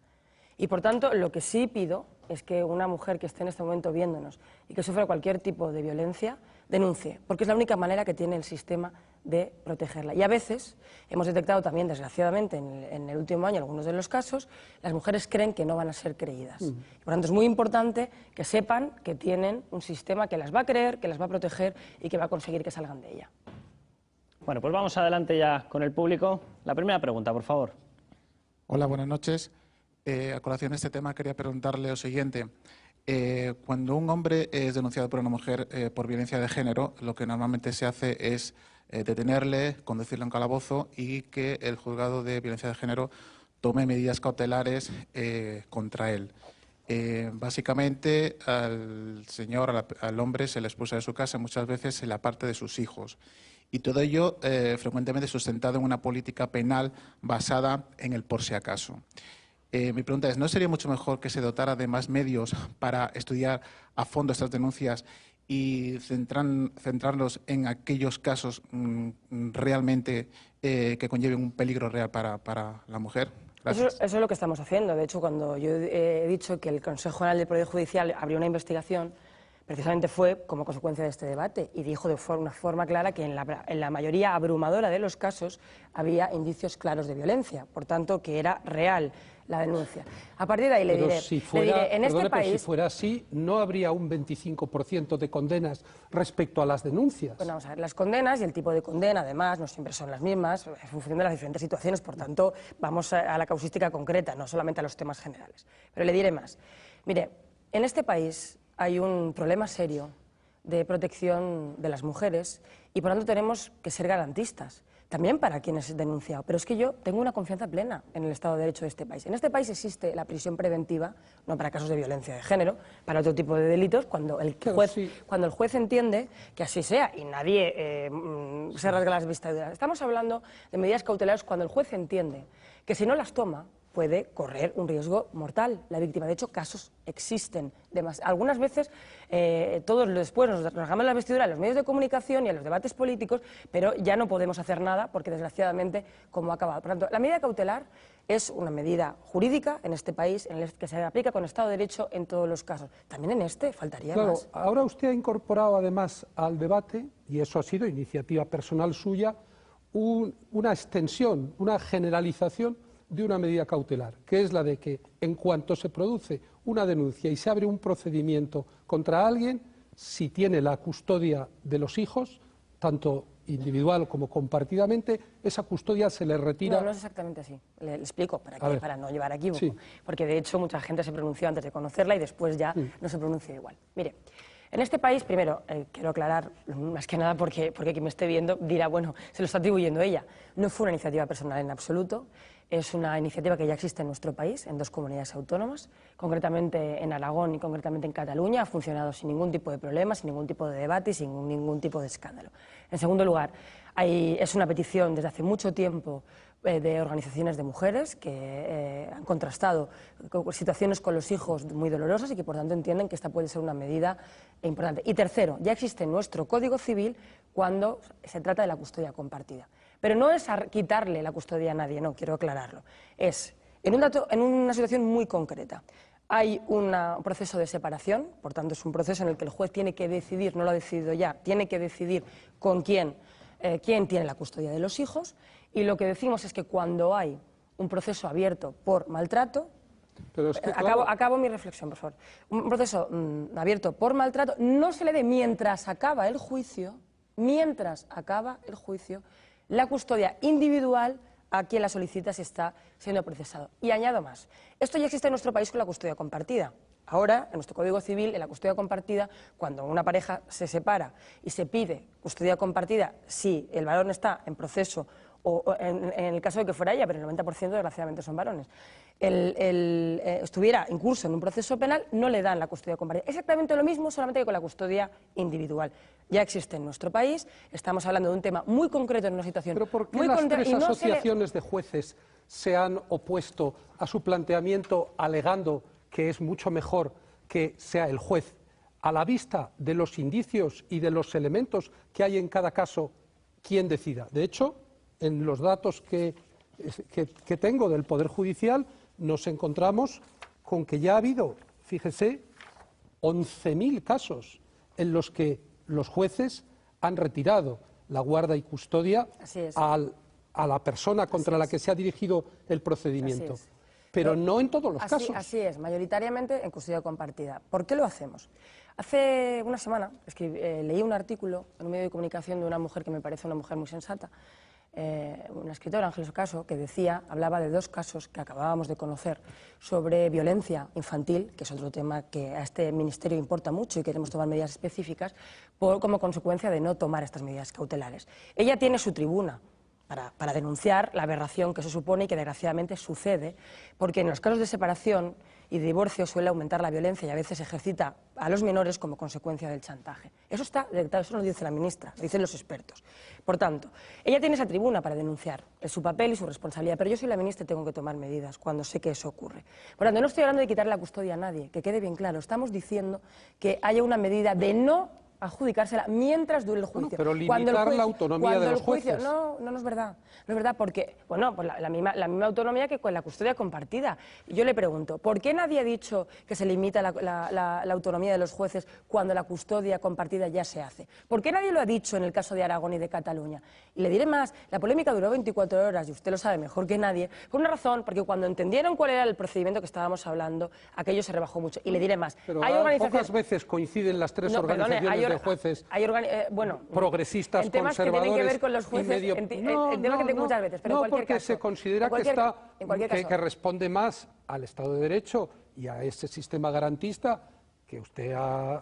Y por tanto, lo que sí pido es que una mujer que esté en este momento viéndonos y que sufra cualquier tipo de violencia, denuncie, porque es la única manera que tiene el sistema de protegerla. Y a veces hemos detectado también, desgraciadamente, en el último año, algunos de los casos, las mujeres creen que no van a ser creídas. Y por tanto, es muy importante que sepan que tienen un sistema que las va a creer, que las va a proteger y que va a conseguir que salgan de ella. Bueno, pues vamos adelante ya con el público. La primera pregunta, por favor. Hola, buenas noches. A colación de este tema quería preguntarle lo siguiente. Cuando un hombre es denunciado por una mujer por violencia de género, lo que normalmente se hace es detenerle, conducirle a un calabozo y que el juzgado de violencia de género tome medidas cautelares contra él. Básicamente al hombre se le expulsa de su casa, muchas veces se le aparte de sus hijos. Y todo ello frecuentemente sustentado en una política penal basada en el por si acaso. Mi pregunta es, ¿no sería mucho mejor que se dotara de más medios para estudiar a fondo estas denuncias y centrarnos en aquellos casos realmente que conlleven un peligro real para la mujer? Eso es lo que estamos haciendo. De hecho, cuando yo he dicho que el Consejo General del Poder Judicial abrió una investigación, precisamente fue como consecuencia de este debate y dijo de una forma clara que en la mayoría abrumadora de los casos había indicios claros de violencia, por tanto que era real la denuncia. A partir de ahí le diré, en este país... si fuera así, ¿no habría un 25% de condenas respecto a las denuncias? Bueno, vamos a ver, las condenas y el tipo de condena, además, no siempre son las mismas, en función de las diferentes situaciones, por tanto, vamos a la causística concreta, no solamente a los temas generales. Pero le diré más. Mire, en este país hay un problema serio de protección de las mujeres y por tanto tenemos que ser garantistas, también para quienes han denunciado. Pero es que yo tengo una confianza plena en el Estado de Derecho de este país. En este país existe la prisión preventiva, no para casos de violencia de género, para otro tipo de delitos, cuando el juez entiende que así sea y nadie se rasga las vestiduras. Estamos hablando de medidas cautelares cuando el juez entiende que si no las toma, puede correr un riesgo mortal la víctima. De hecho, casos existen. Algunas veces todos después nos rasgamos la vestidura a los medios de comunicación y a los debates políticos, pero ya no podemos hacer nada porque desgraciadamente como ha acabado. Por tanto, la medida cautelar es una medida jurídica en este país en el que se aplica con Estado de Derecho en todos los casos. También en este faltaría más. Ahora usted ha incorporado además al debate, y eso ha sido iniciativa personal suya, una extensión, una generalización de una medida cautelar, que es la de que en cuanto se produce una denuncia y se abre un procedimiento contra alguien, si tiene la custodia de los hijos, tanto individual como compartidamente, esa custodia se le retira. No es exactamente así. Le explico para no llevar a equívoco. Sí. Porque de hecho mucha gente se pronunció antes de conocerla y después ya no se pronuncia igual. Mire, en este país, primero, quiero aclarar, más que nada porque quien me esté viendo dirá, bueno, se lo está atribuyendo ella. No fue una iniciativa personal en absoluto. Es una iniciativa que ya existe en nuestro país, en 2 comunidades autónomas, concretamente en Aragón y concretamente en Cataluña. Ha funcionado sin ningún tipo de problema, sin ningún tipo de debate y sin ningún tipo de escándalo. En segundo lugar, es una petición desde hace mucho tiempo de organizaciones de mujeres que han contrastado situaciones con los hijos muy dolorosas y que por tanto entienden que esta puede ser una medida importante. Y tercero, ya existe en nuestro Código Civil cuando se trata de la custodia compartida. Pero no es quitarle la custodia a nadie, no, quiero aclararlo. Es en una situación muy concreta. Hay un proceso de separación, por tanto es un proceso en el que el juez tiene que decidir, no lo ha decidido ya, tiene que decidir con quién tiene la custodia de los hijos, y lo que decimos es que cuando hay un proceso abierto por maltrato, pero es que, acabo mi reflexión, por favor, un proceso abierto por maltrato, no se le dé mientras acaba el juicio, la custodia individual a quien la solicita si está siendo procesado. Y añado más, esto ya existe en nuestro país con la custodia compartida. Ahora, en nuestro Código Civil, en la custodia compartida, cuando una pareja se separa y se pide custodia compartida, si el varón está en proceso, o en el caso de que fuera ella, pero el 90% desgraciadamente son varones, estuviera incurso en un proceso penal, no le dan la custodia compartida. Exactamente lo mismo, solamente que con la custodia individual. Ya existe en nuestro país, estamos hablando de un tema muy concreto en una situación muy concreta. ¿Pero por qué las 3 asociaciones de jueces se han opuesto a su planteamiento alegando que es mucho mejor que sea el juez, a la vista de los indicios y de los elementos que hay en cada caso, quien decida? De hecho, en los datos que tengo del Poder Judicial, nos encontramos con que ya ha habido, fíjese, 11.000 casos en los que los jueces han retirado la guarda y custodia a la persona contra la que se ha dirigido el procedimiento. Pero no en todos los casos. Así es, mayoritariamente en custodia compartida. ¿Por qué lo hacemos? Hace una semana leí un artículo en un medio de comunicación de una mujer que me parece una mujer muy sensata, una escritora, Ángeles Ocaso, que hablaba de 2 casos que acabábamos de conocer sobre violencia infantil, que es otro tema que a este ministerio importa mucho y queremos tomar medidas específicas como consecuencia de no tomar estas medidas cautelares. Ella tiene su tribuna para denunciar la aberración que se supone y que desgraciadamente sucede, porque en los casos de separación y de divorcio suele aumentar la violencia y a veces se ejercita a los menores como consecuencia del chantaje. Eso está detectado, eso no lo dice la ministra, lo dicen los expertos. Por tanto, ella tiene esa tribuna para denunciar, es su papel y su responsabilidad, pero yo soy la ministra y tengo que tomar medidas cuando sé que eso ocurre. Por tanto, no estoy hablando de quitarle la custodia a nadie, que quede bien claro, estamos diciendo que haya una medida de no adjudicársela mientras dure el juicio. Bueno, pero limitar la autonomía de los jueces. No es verdad. No es verdad porque, bueno, pues la misma autonomía que con la custodia compartida. Yo le pregunto, ¿por qué nadie ha dicho que se limita la autonomía de los jueces cuando la custodia compartida ya se hace? ¿Por qué nadie lo ha dicho en el caso de Aragón y de Cataluña? Y le diré más, la polémica duró 24 horas y usted lo sabe mejor que nadie, por una razón, porque cuando entendieron cuál era el procedimiento que estábamos hablando, aquello se rebajó mucho. Y le diré más. Pero pocas veces coinciden las 3 organizaciones de jueces progresistas, temas conservadores que tienen que ver con los jueces, muchas veces, pero no, porque se considera que responde más al Estado de Derecho y a ese sistema garantista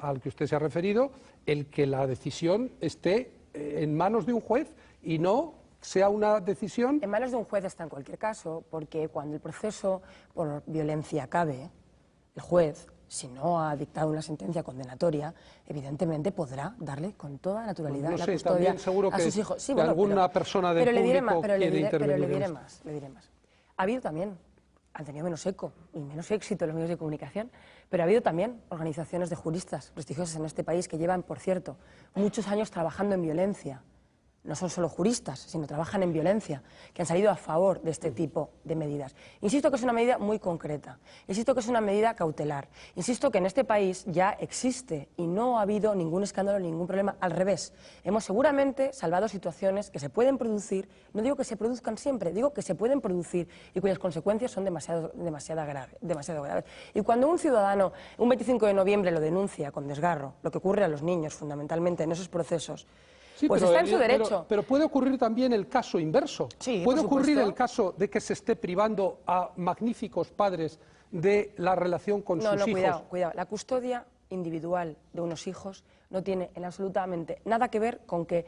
al que usted se ha referido, el que la decisión esté en manos de un juez y no sea una decisión... En manos de un juez está en cualquier caso, porque cuando el proceso por violencia acabe, el juez, si no ha dictado una sentencia condenatoria, evidentemente podrá darle con toda naturalidad la custodia a sus hijos. Alguna persona del público quiere intervenir. Pero le diré más. Ha habido también han tenido menos eco y menos éxito en los medios de comunicación, pero ha habido también organizaciones de juristas prestigiosas en este país que llevan, por cierto, muchos años trabajando en violencia. No son solo juristas, sino trabajan en violencia, que han salido a favor de este tipo de medidas. Insisto que es una medida muy concreta, insisto que es una medida cautelar, insisto que en este país ya existe y no ha habido ningún escándalo, ningún problema, al revés. Hemos seguramente salvado situaciones que se pueden producir, no digo que se produzcan siempre, digo que se pueden producir y cuyas consecuencias son demasiado graves. Y cuando un ciudadano, un 25 de noviembre, lo denuncia con desgarro, lo que ocurre a los niños fundamentalmente en esos procesos, sí, pues está en su derecho. Pero puede ocurrir también el caso inverso. Sí, puede por ocurrir supuesto. el caso de que se esté privando a magníficos padres de la relación con sus hijos. Cuidado. La custodia individual de unos hijos no tiene en absolutamente nada que ver con que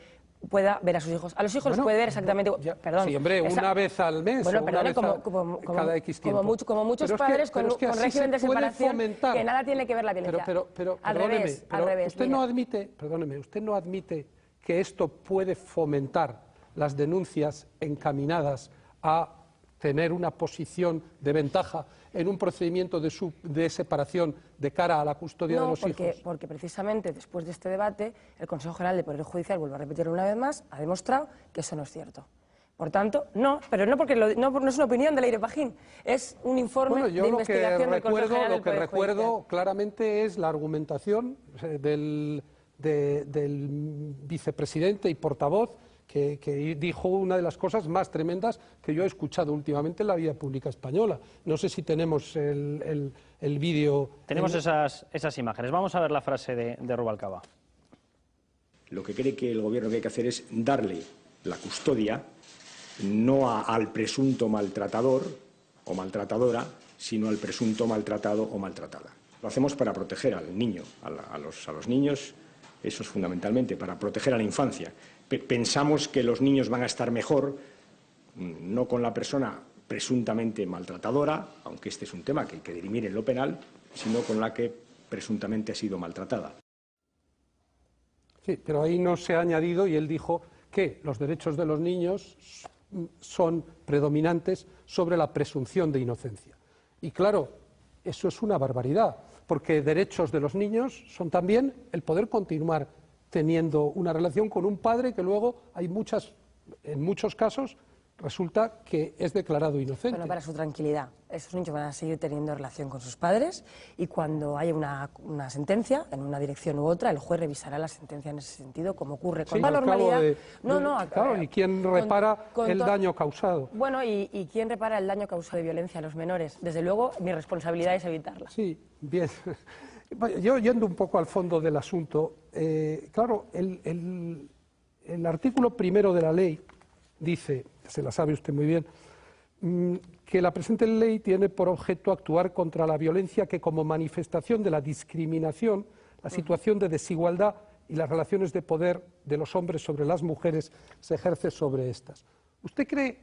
pueda ver a sus hijos. A los hijos los puede ver exactamente... Perdón. Sí, hombre, una vez al mes. Bueno, o una vez cada X tiempo. Como muchos padres con régimen de separación que nada tiene que ver la violencia. Pero al revés. Usted no admite, perdóneme, usted no admite que esto puede fomentar las denuncias encaminadas a tener una posición de ventaja en un procedimiento de separación de cara a la custodia de los hijos. Porque precisamente después de este debate el Consejo General de Poder Judicial, vuelvo a repetirlo una vez más, ha demostrado que eso no es cierto. Por tanto, no, pero no porque no es una opinión de Leire Pajín, es un informe de investigación del Consejo General del Poder Judicial. Lo que recuerdo claramente es la argumentación del vicepresidente y portavoz que dijo una de las cosas más tremendas que yo he escuchado últimamente en la vida pública española. No sé si tenemos el vídeo. Tenemos esas imágenes. Vamos a ver la frase de Rubalcaba. Lo que cree que el Gobierno que hay que hacer es darle la custodia no al presunto maltratador o maltratadora, sino al presunto maltratado o maltratada. Lo hacemos para proteger al niño, a los niños. Eso es fundamentalmente, para proteger a la infancia. Pensamos que los niños van a estar mejor, no con la persona presuntamente maltratadora, aunque este es un tema que hay que dirimir en lo penal, sino con la que presuntamente ha sido maltratada. Sí, pero ahí no se ha añadido, y él dijo que los derechos de los niños son predominantes sobre la presunción de inocencia. Y claro, eso es una barbaridad, porque derechos de los niños son también el poder continuar teniendo una relación con un padre que luego en muchos casos resulta que es declarado inocente. Bueno, para su tranquilidad, esos niños van a seguir teniendo relación con sus padres y cuando haya una sentencia en una dirección u otra, el juez revisará la sentencia en ese sentido, como ocurre con toda normalidad. Claro, ¿y quién repara el daño causado? Bueno, ¿y quién repara el daño causado de violencia a los menores? Desde luego, mi responsabilidad es evitarla. Sí, bien. Yo yendo un poco al fondo del asunto, claro, el artículo primero de la ley dice, se la sabe usted muy bien, que la presente ley tiene por objeto actuar contra la violencia que como manifestación de la discriminación, la situación de desigualdad y las relaciones de poder de los hombres sobre las mujeres se ejerce sobre estas. ¿Usted cree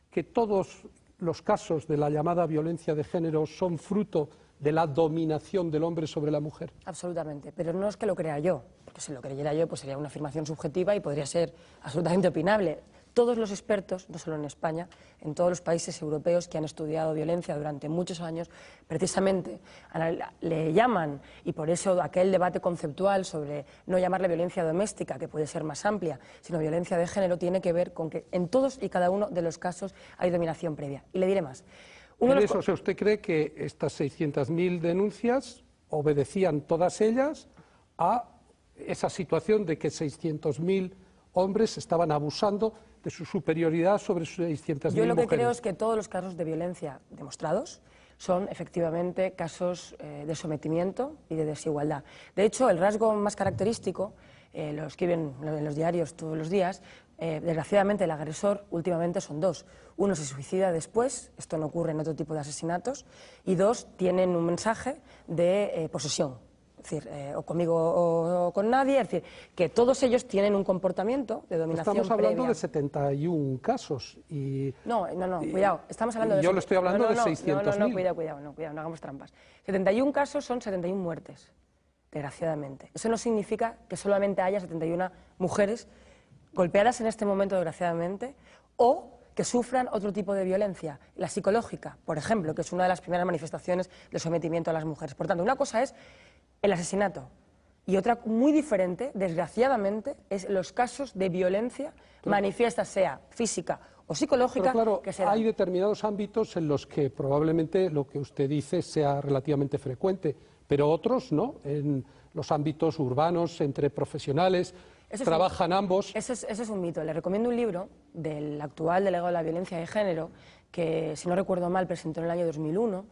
que todos los casos de la llamada violencia de género son fruto de la dominación del hombre sobre la mujer? Absolutamente, pero no es que lo crea yo, porque si lo creyera yo pues sería una afirmación subjetiva y podría ser absolutamente opinable. Todos los expertos, no solo en España, en todos los países europeos que han estudiado violencia durante muchos años, precisamente le llaman, y por eso aquel debate conceptual sobre no llamarle violencia doméstica, que puede ser más amplia, sino violencia de género, tiene que ver con que en todos y cada uno de los casos hay dominación previa. Y le diré más. O sea, ¿usted cree que estas 600.000 denuncias obedecían todas ellas a esa situación de que 600.000 hombres estaban abusando de su superioridad sobre 600.000 mujeres? Yo lo que creo es que todos los casos de violencia demostrados son efectivamente casos de sometimiento y de desigualdad. De hecho, el rasgo más característico, lo escriben en los diarios todos los días, desgraciadamente el agresor últimamente son dos. Uno se suicida después, esto no ocurre en otro tipo de asesinatos, y dos tienen un mensaje de posesión. Es decir, o conmigo o con nadie, es decir, que todos ellos tienen un comportamiento de dominación previa. Estamos hablando de 71 casos y... No, cuidado, estamos hablando de... Yo le estoy hablando de 600.000. Cuidado, no hagamos trampas. 71 casos son 71 muertes, desgraciadamente. Eso no significa que solamente haya 71 mujeres golpeadas en este momento, desgraciadamente, o que sufran otro tipo de violencia, la psicológica, por ejemplo, que es una de las primeras manifestaciones de sometimiento a las mujeres. Por tanto, una cosa es el asesinato y otra muy diferente, desgraciadamente, es los casos de violencia manifiesta, sea física o psicológica. Pero claro, que se dan. hay determinados ámbitos en los que probablemente lo que usted dice sea relativamente frecuente, pero otros no. En los ámbitos urbanos, entre profesionales, trabajan ambos. Ese es un mito. Le recomiendo un libro del actual delegado de la violencia de género que, si no recuerdo mal, presentó en el año 2001,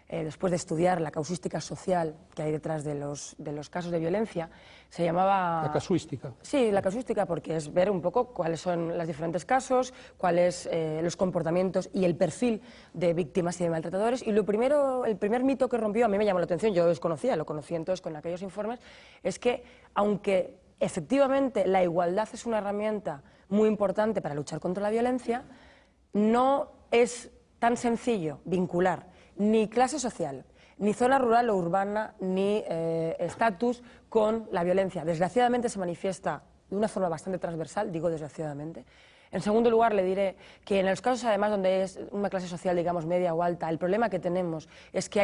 después de estudiar la causística social que hay detrás de los casos de violencia. Se llamaba... La casuística. Sí, la casuística, porque es ver un poco cuáles son los diferentes casos, cuáles los comportamientos y el perfil de víctimas y de maltratadores. Y el primer mito que rompió, a mí me llamó la atención, yo lo desconocía, lo conocí entonces con aquellos informes, es que aunque efectivamente la igualdad es una herramienta muy importante para luchar contra la violencia, no es tan sencillo vincular ni clase social, ni zona rural o urbana, ni estatus con la violencia. Desgraciadamente se manifiesta de una forma bastante transversal, digo desgraciadamente. En segundo lugar, le diré que en los casos, además, donde es una clase social, digamos, media o alta, el problema que tenemos es que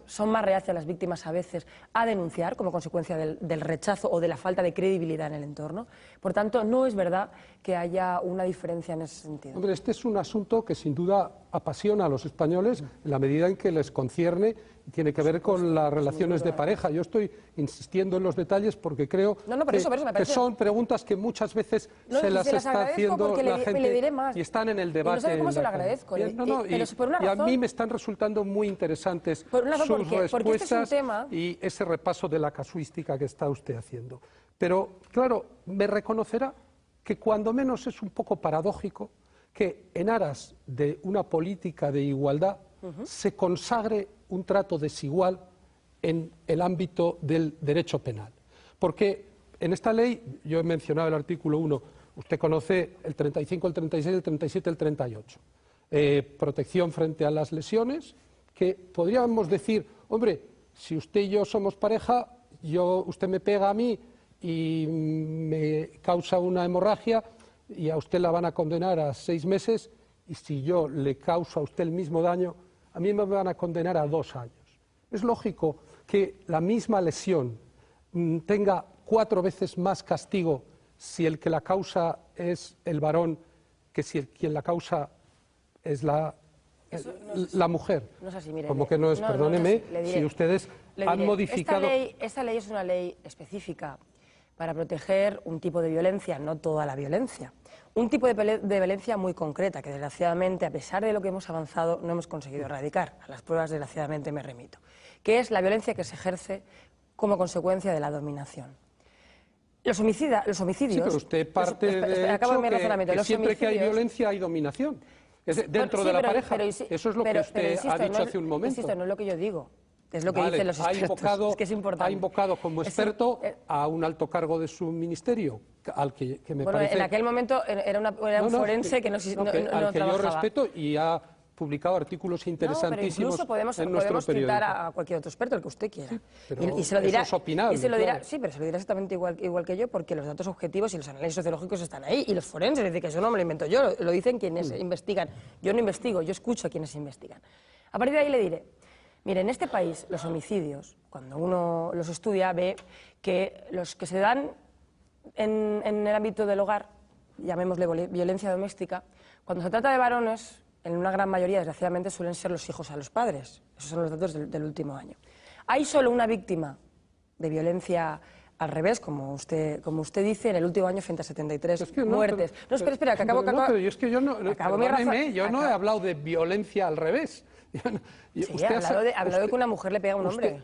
son más reacias las víctimas a veces a denunciar como consecuencia del rechazo o de la falta de credibilidad en el entorno. Por tanto, no es verdad que haya una diferencia en ese sentido. Hombre, este es un asunto que sin duda apasiona a los españoles en la medida en que les concierne y tiene que ver con las relaciones de pareja. Yo estoy insistiendo en los detalles porque creo que son preguntas que muchas veces se las está haciendo la gente y están en el debate. Y no sabe cómo se lo agradezco. Y a mí me están resultando muy interesantes sus respuestas y ese repaso de la casuística que está usted haciendo. Pero, claro, me reconocerá que cuando menos es un poco paradójico que en aras de una política de igualdad se consagre un trato desigual en el ámbito del derecho penal. Porque en esta ley, yo he mencionado el artículo 1, usted conoce el 35, el 36, el 37, el 38. Protección frente a las lesiones, que podríamos decir, hombre, si usted y yo somos pareja, usted me pega a mí y me causa una hemorragia y a usted la van a condenar a 6 meses y si yo le causo a usted el mismo daño, a mí me van a condenar a 2 años. Es lógico que la misma lesión tenga 4 veces más castigo si el que la causa es el varón que si quien la causa es la mujer. No es así, mire. Como que no es, perdóneme, si ustedes han modificado... Esta ley es una ley específica para proteger un tipo de violencia, no toda la violencia. Un tipo de violencia muy concreta, que desgraciadamente, a pesar de lo que hemos avanzado, no hemos conseguido erradicar. A las pruebas, desgraciadamente, me remito. Que es la violencia que se ejerce como consecuencia de la dominación. Los homicidios... Sí, pero usted parte de hecho que siempre que hay violencia hay dominación. Dentro de la pareja. Eso es lo que usted ha dicho hace un momento. Insisto, no es lo que yo digo. Es lo que dicen los expertos. Es que es importante. Ha invocado como experto a un alto cargo de su ministerio, al que me parece... en aquel momento era un forense que no al que trabajaba. Yo respeto y ha publicado artículos interesantísimos pero incluso en nuestro podemos periódico. citar a cualquier otro experto, el que usted quiera. Sí, y se lo dirá, eso es opinable, claro. Sí, pero se lo dirá exactamente igual que yo, porque los datos objetivos y los análisis sociológicos están ahí, y los forenses, es decir, que eso no me lo invento yo, lo dicen quienes investigan. Yo no investigo, yo escucho a quienes investigan. A partir de ahí le diré, mire, en este país los homicidios, cuando uno los estudia, ve que los que se dan en el ámbito del hogar, llamémosle violencia doméstica, cuando se trata de varones, en una gran mayoría, desgraciadamente, suelen ser los hijos a los padres. Esos son los datos del último año. Hay solo una víctima de violencia al revés, como usted dice, en el último año frente a 73 muertes. Espera, que acabo... pero yo es que yo no he hablado de violencia al revés. He hablado de que una mujer le pega a un hombre.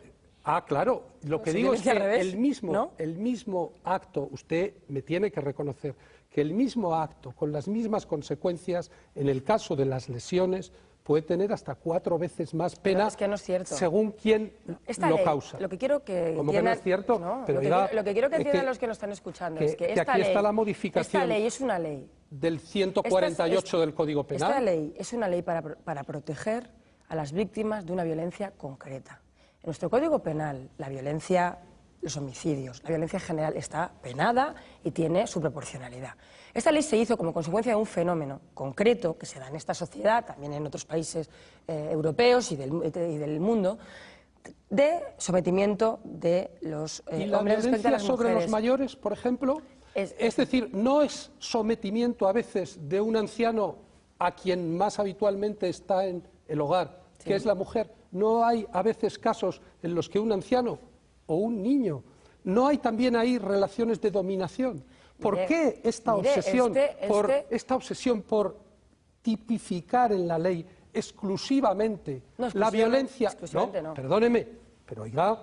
Claro, lo que digo es que el mismo acto, usted me tiene que reconocer que el mismo acto, con las mismas consecuencias, en el caso de las lesiones, puede tener hasta 4 veces más pena, es que no es cierto, según quién lo causa. Lo que quiero que ¿Cómo que no es cierto? No, pero lo que quiero que entiendan los que nos están escuchando es que aquí está la modificación esta ley es una ley del 148 del Código Penal. Esta ley es una ley para proteger a las víctimas de una violencia concreta. En nuestro Código Penal, la violencia los homicidios. La violencia en general está penada y tiene su proporcionalidad. Esta ley se hizo como consecuencia de un fenómeno concreto que se da en esta sociedad, también en otros países europeos y del mundo, de sometimiento de los hombres respecto a las mujeres. ¿Y la violencia sobre los mayores, por ejemplo? Es decir, ¿no es sometimiento a veces de un anciano a quien más habitualmente está en el hogar, que es la mujer? ¿No hay a veces casos en los que un anciano o un niño, no hay también ahí relaciones de dominación? ¿Por qué esta obsesión por tipificar en la ley exclusivamente la violencia? No, perdóneme, pero oiga,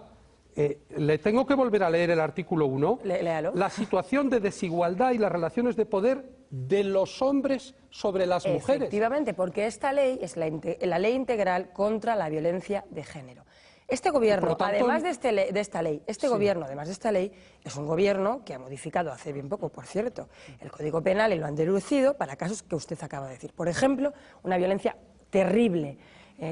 le tengo que volver a leer el artículo 1. Léalo. La situación de desigualdad y las relaciones de poder de los hombres sobre las mujeres. Efectivamente, porque esta ley es la ley integral contra la violencia de género. Este gobierno, además de esta ley, es un gobierno que ha modificado hace bien poco, por cierto, el Código Penal y lo han deducido para casos que usted acaba de decir. Por ejemplo, una violencia terrible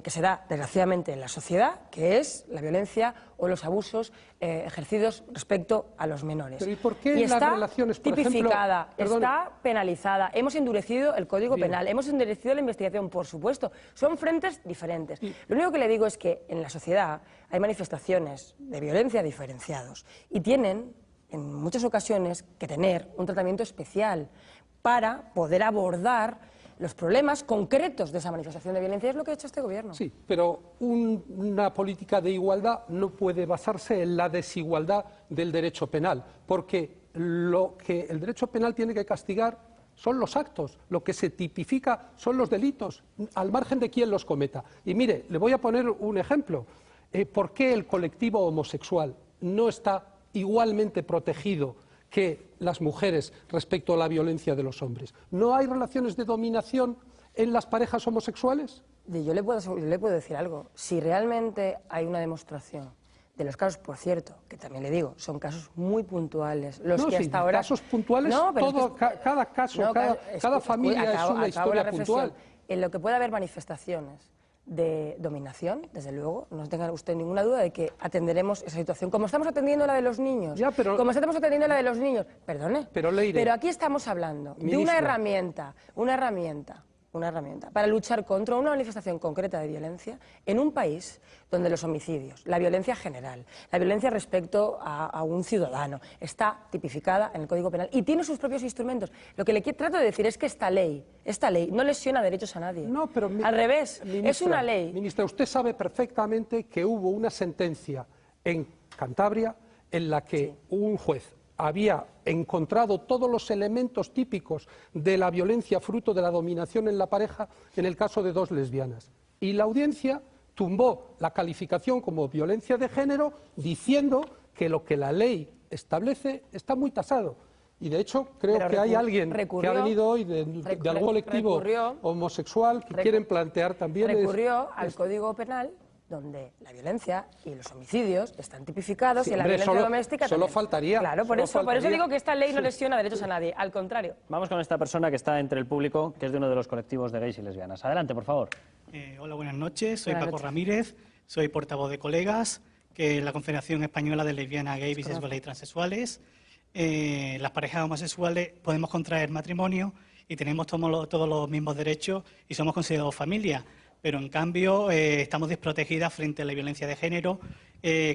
que se da desgraciadamente en la sociedad, que es la violencia o los abusos ejercidos respecto a los menores. ¿Pero y por qué está las relaciones, por tipificada, ejemplo, está penalizada, hemos endurecido el Código Penal, hemos endurecido la investigación, por supuesto, son frentes diferentes. Lo único que le digo es que en la sociedad hay manifestaciones de violencia diferenciados y tienen, en muchas ocasiones, que tener un tratamiento especial para poder abordar los problemas concretos de esa manifestación de violencia. Es lo que ha hecho este gobierno. Sí, pero una política de igualdad no puede basarse en la desigualdad del derecho penal, porque lo que el derecho penal tiene que castigar son los actos, lo que se tipifica son los delitos, al margen de quién los cometa. Y mire, le voy a poner un ejemplo. ¿Por qué el colectivo homosexual no está igualmente protegido que las mujeres respecto a la violencia de los hombres? ¿No hay relaciones de dominación en las parejas homosexuales? Yo le puedo decir algo. Si realmente hay una demostración de los casos, por cierto, que también le digo, son casos muy puntuales, los que hasta ahora... casos puntuales, cada caso, cada familia es una historia puntual. En lo que pueda haber manifestaciones de dominación, desde luego, no tenga usted ninguna duda de que atenderemos esa situación, como estamos atendiendo la de los niños, como estamos atendiendo la de los niños, perdone, pero aquí estamos hablando de una herramienta para luchar contra una manifestación concreta de violencia en un país donde los homicidios, la violencia general, la violencia respecto a un ciudadano está tipificada en el Código Penal y tiene sus propios instrumentos. Lo que le trato de decir es que esta ley no lesiona derechos a nadie. No, pero al revés, es una ley. Ministra, usted sabe perfectamente que hubo una sentencia en Cantabria en la que un juez había encontrado todos los elementos típicos de la violencia fruto de la dominación en la pareja en el caso de dos lesbianas. Y la audiencia tumbó la calificación como violencia de género diciendo que lo que la ley establece está muy tasado. Y de hecho creo que hay alguien que ha venido hoy de algún colectivo homosexual que quieren plantear también... Recurrió al Código Penal, donde la violencia y los homicidios están tipificados y la violencia doméstica solo también. Faltaría. Claro, por eso digo que esta ley no lesiona derechos a nadie, al contrario. Vamos con esta persona que está entre el público, que es de uno de los colectivos de gays y lesbianas. Adelante, por favor. Hola, buenas noches. Soy Paco Ramírez, soy portavoz de Colegas, que es la Confederación Española de Lesbianas, Gays, Bisexuales y Transexuales. Las parejas homosexuales podemos contraer matrimonio y tenemos todos los mismos derechos y somos considerados familia. Pero en cambio estamos desprotegidas frente a la violencia de género,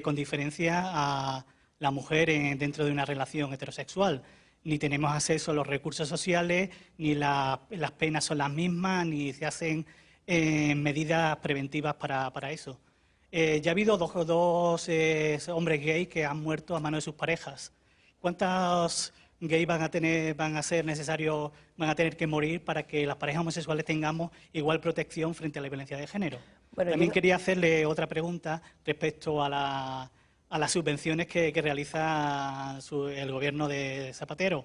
con diferencia a la mujer dentro de una relación heterosexual. Ni tenemos acceso a los recursos sociales, ni las penas son las mismas, ni se hacen medidas preventivas para eso. Ya ha habido dos hombres gays que han muerto a manos de sus parejas. ¿Cuántos gays van a tener que morir para que las parejas homosexuales tengamos igual protección frente a la violencia de género? Bueno, también quería hacerle otra pregunta respecto a las subvenciones que realiza el gobierno de Zapatero.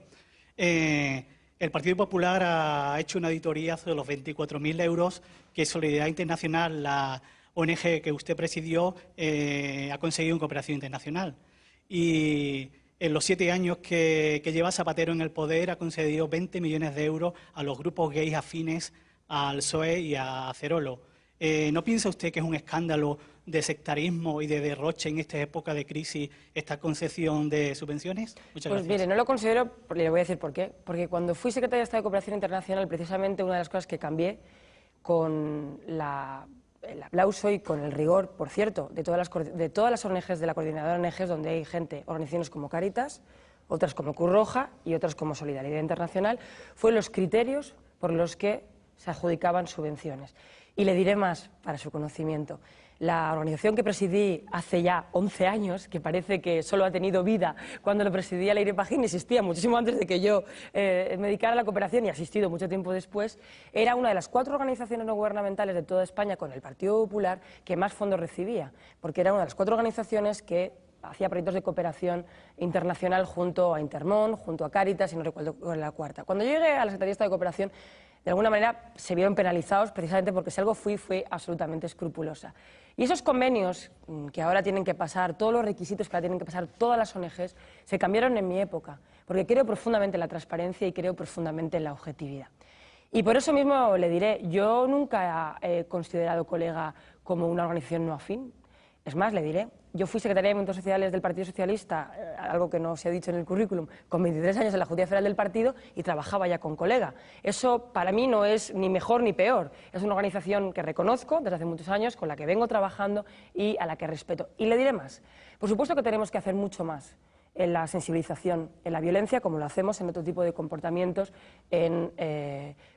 El Partido Popular ha hecho una auditoría sobre los 24.000 euros que Solidaridad Internacional, la ONG que usted presidió, ha conseguido en cooperación internacional. Y en los 7 años que lleva Zapatero en el poder ha concedido 20 millones de euros a los grupos gays afines al PSOE y a Cerolo. ¿No piensa usted que es un escándalo de sectarismo y de derroche en esta época de crisis esta concesión de subvenciones? Muchas gracias. Pues mire, no lo considero, le voy a decir por qué. Porque cuando fui secretaria de Estado de Cooperación Internacional, precisamente una de las cosas que cambié con el aplauso y con el rigor, por cierto, de todas las ONGs, de la coordinadora de ONGs, donde hay gente, organizaciones como Cáritas, otras como Cruz Roja y otras como Solidaridad Internacional, fue los criterios por los que se adjudicaban subvenciones. Y le diré más, para su conocimiento. La organización que presidí hace ya 11 años, que parece que solo ha tenido vida cuando lo presidía Leire Pagín, existía muchísimo antes de que yo me dedicara a la cooperación y ha asistido mucho tiempo después, era una de las 4 organizaciones no gubernamentales de toda España con el Partido Popular que más fondos recibía, porque era una de las 4 organizaciones que hacía proyectos de cooperación internacional junto a Intermón, junto a Cáritas y no recuerdo cuál era la cuarta. Cuando yo llegué a la Secretaría de Estado de Cooperación, de alguna manera se vieron penalizados precisamente porque si algo fui absolutamente escrupulosa. Y esos convenios que ahora tienen que pasar, todos los requisitos que ahora tienen que pasar todas las ONGs, se cambiaron en mi época, porque creo profundamente en la transparencia y creo profundamente en la objetividad. Y por eso mismo le diré, yo nunca he considerado Colega como una organización no afín. Es más, le diré, yo fui secretaria de Movimientos Sociales del Partido Socialista, algo que no se ha dicho en el currículum, con 23 años en la Junta Federal del Partido y trabajaba ya con Colega. Eso para mí no es ni mejor ni peor, es una organización que reconozco desde hace muchos años, con la que vengo trabajando y a la que respeto. Y le diré más, por supuesto que tenemos que hacer mucho más en la sensibilización, en la violencia, como lo hacemos en otro tipo de comportamientos en